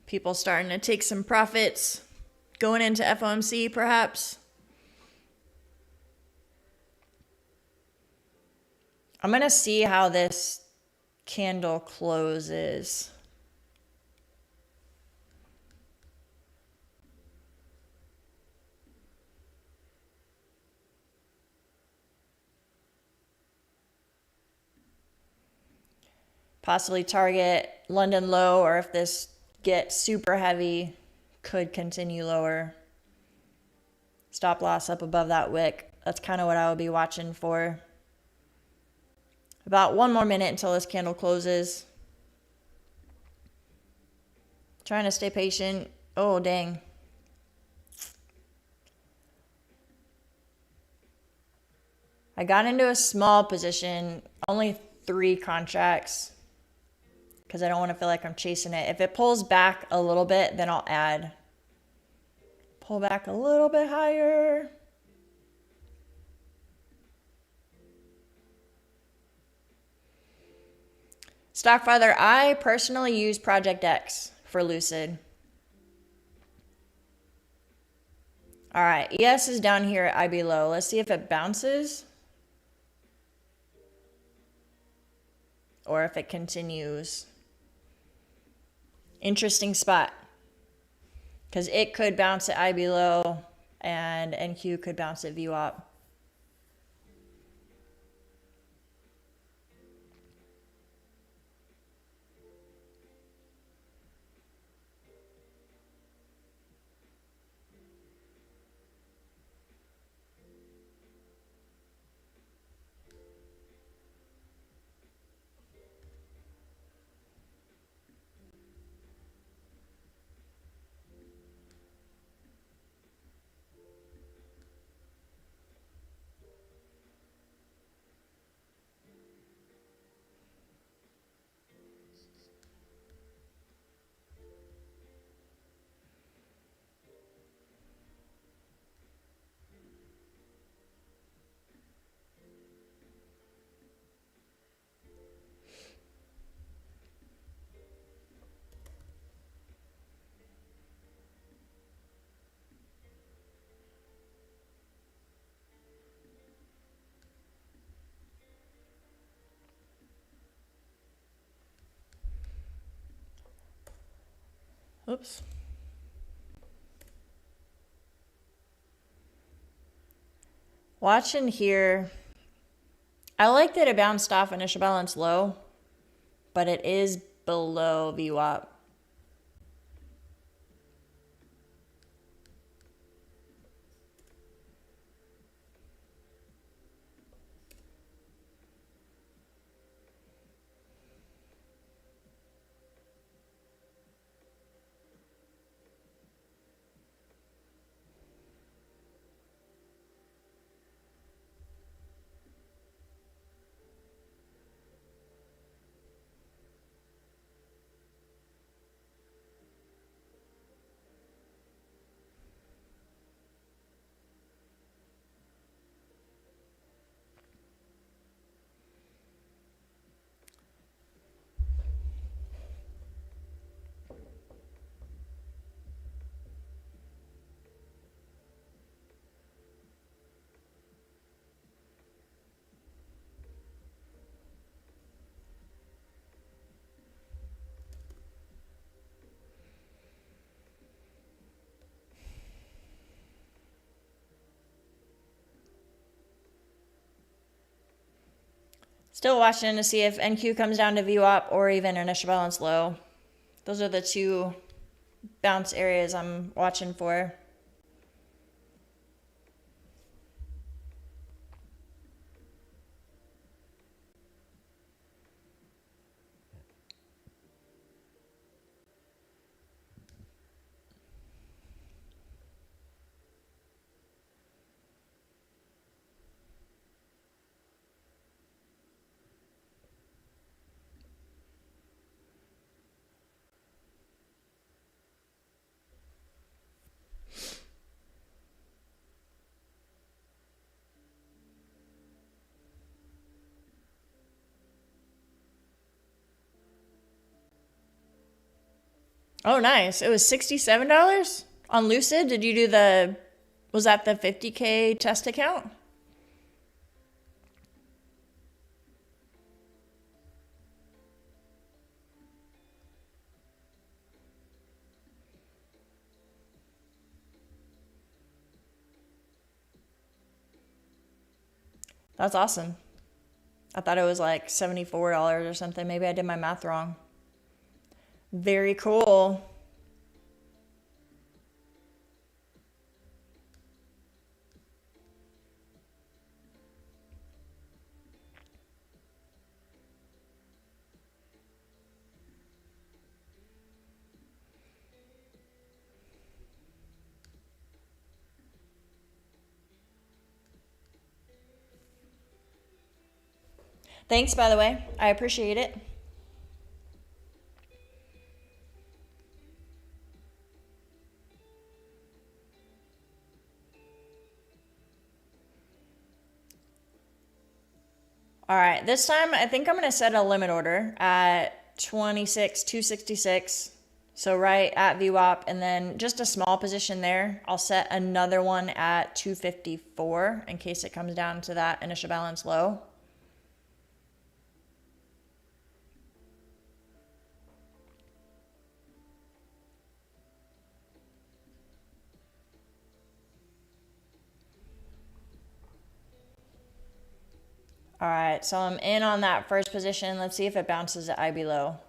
People starting to take some profits going into FOMC perhaps. I'm going to see how this candle closes. Possibly target London low, or if this gets super heavy, could continue lower. Stop loss up above that wick. That's kind of what I would be watching for. About 1 more minute until this candle closes. Trying to stay patient. Oh, dang. I got into a small position, only 3 contracts, because I don't want to feel like I'm chasing it. If it pulls back a little bit, then I'll add. Pull back a little bit higher. Stockfather, I personally use Project X for Lucid. All right, ES is down here at IB low. Let's see if it bounces. or if it continues. Interesting spot, because it could bounce at IB low and NQ could bounce at VWAP. Oops. Watching here, I like that it bounced off initial balance low, but it is below VWAP. Still watching to see if NQ comes down to VWAP or even initial balance low. Those are the two bounce areas I'm watching for. Oh, nice. It was $67 on Lucid. Did you do was that the 50K test account? That's awesome. I thought it was like $74 or something. Maybe I did my math wrong. Very cool. Thanks, by the way. I appreciate it. All right, this time I think I'm going to set a limit order at 26,266. So right at VWAP, and then just a small position there. I'll set another one at 254 in case it comes down to that initial balance low. All right, so I'm in on that first position. Let's see if it bounces at IB low.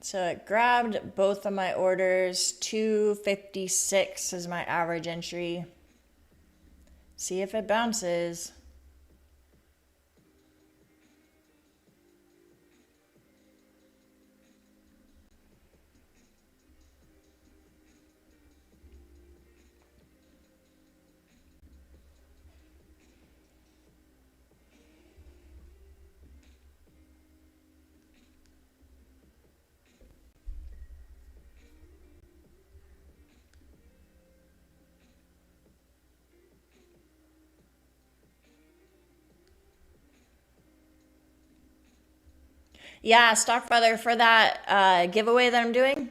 So it grabbed both of my orders. 256 is my average entry. See if it bounces. Yeah, Stockfather, for that giveaway that I'm doing,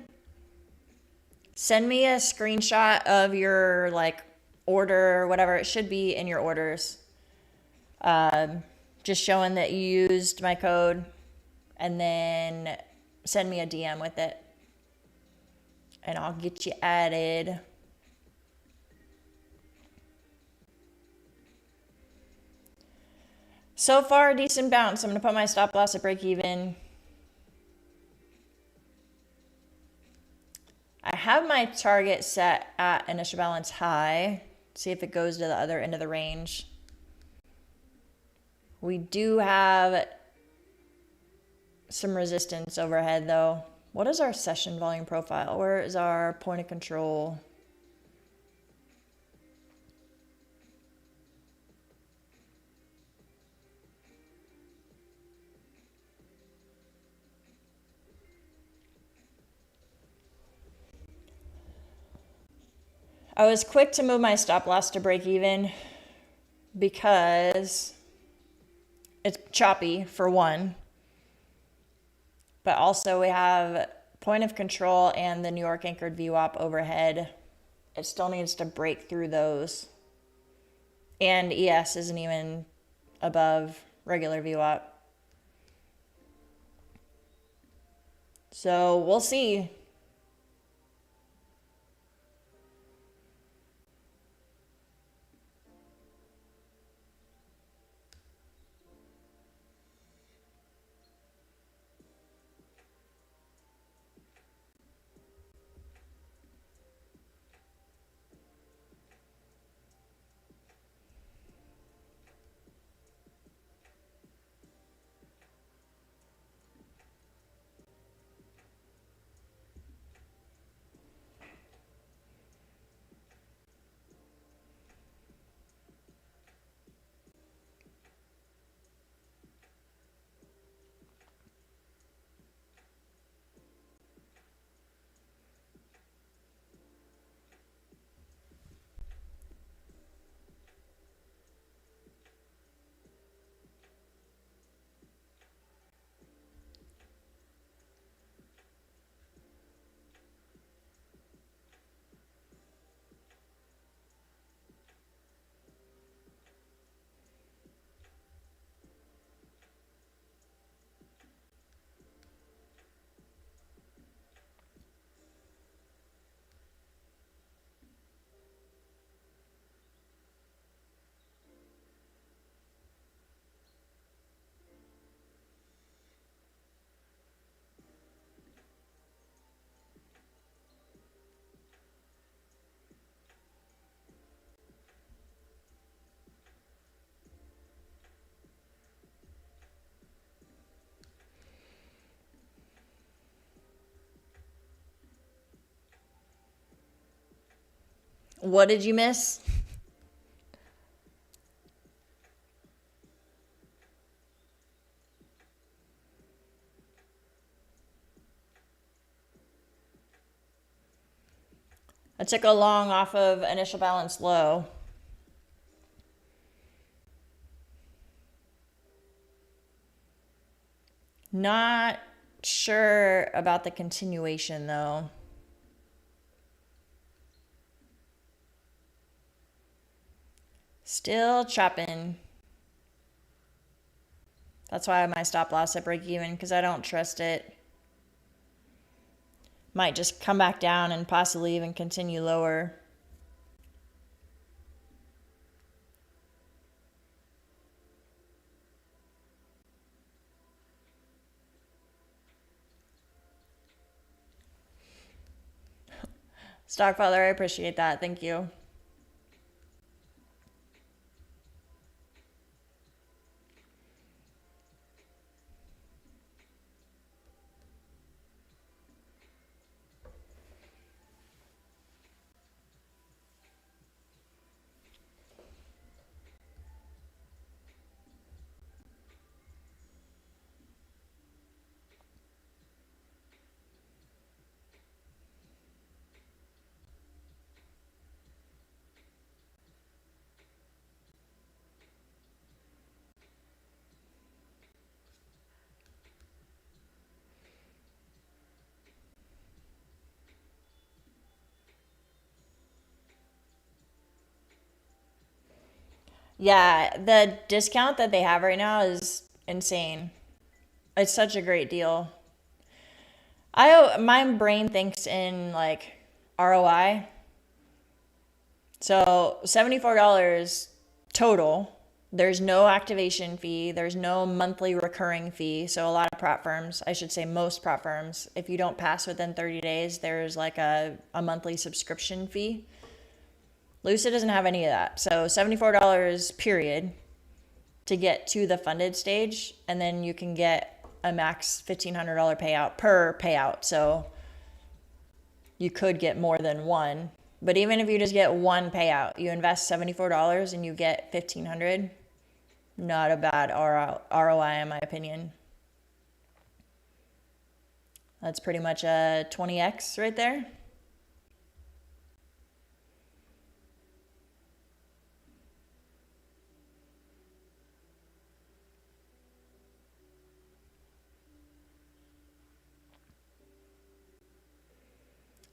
send me a screenshot of your like order or whatever. It should be in your orders. Just showing that you used my code, and then send me a DM with it, and I'll get you added. So far, a decent bounce. I'm going to put my stop loss at break even. I have my target set at initial balance high. See if it goes to the other end of the range. We do have some resistance overhead though. What is our session volume profile? Where is our point of control? I was quick to move my stop loss to break even because it's choppy for one, but also we have point of control and the New York anchored VWAP overhead. It still needs to break through those. And ES isn't even above regular VWAP. So we'll see. What did you miss? I took a long off of initial balance low. Not sure about the continuation though. Still chopping. That's why my stop loss at break even, because I don't trust it. Might just come back down and possibly even continue lower. Stockfather, I appreciate that. Thank you. Yeah, the discount that they have right now is insane. It's such a great deal. My brain thinks in like ROI. So $74 total. There's no activation fee. There's no monthly recurring fee. So a lot of prop firms, I should say most prop firms, if you don't pass within 30 days, there's like a monthly subscription fee. Lucid doesn't have any of that. So $74 period to get to the funded stage. And then you can get a max $1,500 payout per payout. So you could get more than one. But even if you just get one payout, you invest $74 and you get $1,500. Not a bad ROI in my opinion. That's pretty much a 20x right there.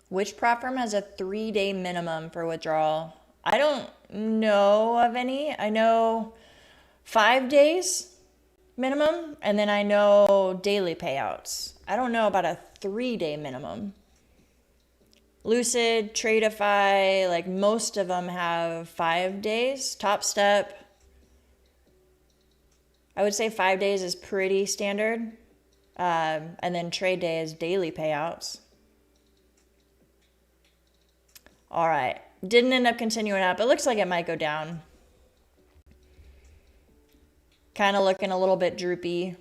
Which prop firm has a 3-day minimum for withdrawal? I don't know of any. I know 5 days minimum, and then I know daily payouts. I don't know about a 3-day minimum. Lucid, Tradeify, like most of them have 5 days. Top Step, I would say 5 days is pretty standard. And then TradeDay is daily payouts. All right. Didn't end up continuing up. It looks like it might go down. Kind of looking a little bit droopy.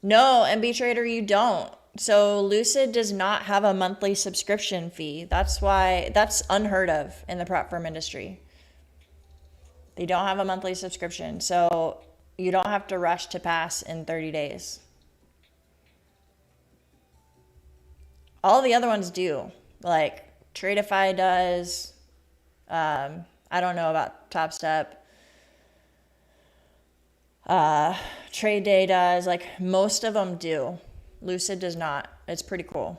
No, MB Trader, you don't. So Lucid does not have a monthly subscription fee. That's why that's unheard of in the prop firm industry. They don't have a monthly subscription. So you don't have to rush to pass in 30 days. All the other ones do. Like Tradeify does. I don't know about Top Step. TradeDay does. Like most of them do. Lucid does not. It's pretty cool.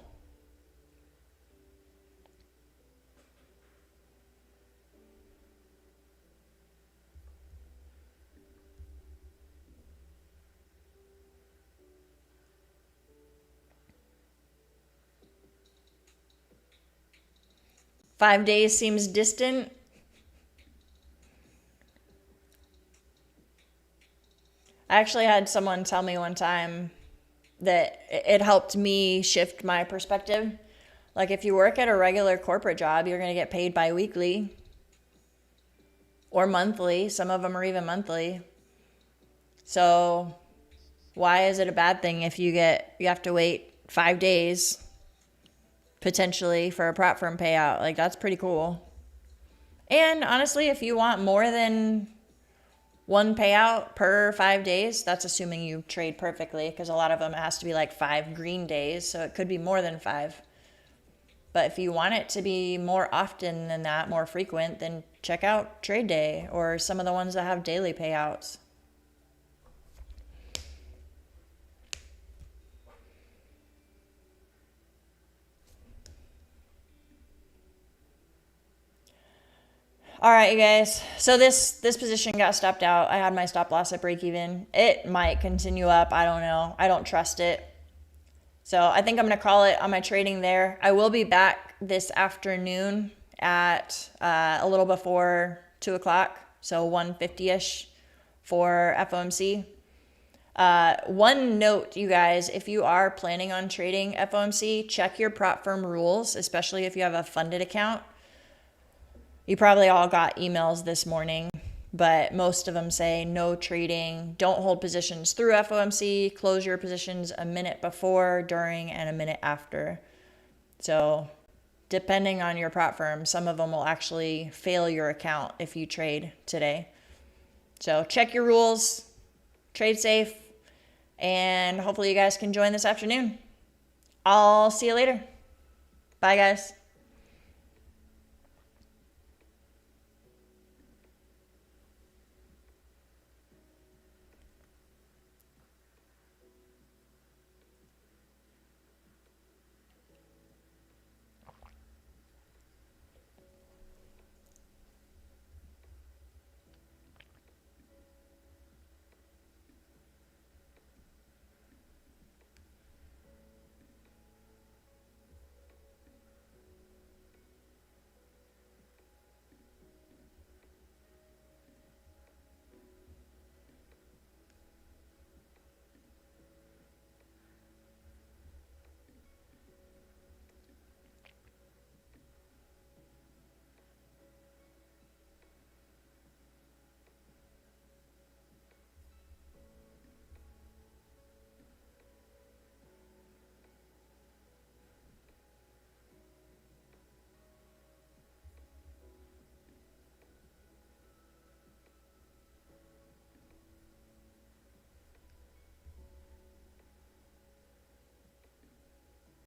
Five days seems distant. I actually had someone tell me one time that it helped me shift my perspective. Like if you work at a regular corporate job, you're going to get paid bi-weekly or monthly. Some of them are even monthly. So why is it a bad thing if you have to wait 5 days potentially for a prop firm payout. Like, that's pretty cool. And honestly, if you want more than one payout per 5 days, that's assuming you trade perfectly, because a lot of them it has to be like 5 green days, so it could be more than 5. But if you want it to be more often than that, more frequent, then check out TradeDay or some of the ones that have daily payouts. All right, you guys. So this position got stopped out. I had my stop loss at break even. It might continue up. I don't know. I don't trust it. So I think I'm going to call it on my trading there. I will be back this afternoon at a little before 2 o'clock, so 1:50-ish for FOMC. One note, you guys, if you are planning on trading FOMC, check your prop firm rules, especially if you have a funded account. You probably all got emails this morning, but most of them say no trading, don't hold positions through FOMC, close your positions a minute before, during, and a minute after. So depending on your prop firm, some of them will actually fail your account if you trade today. So check your rules, trade safe, and hopefully you guys can join this afternoon. I'll see you later. Bye, guys.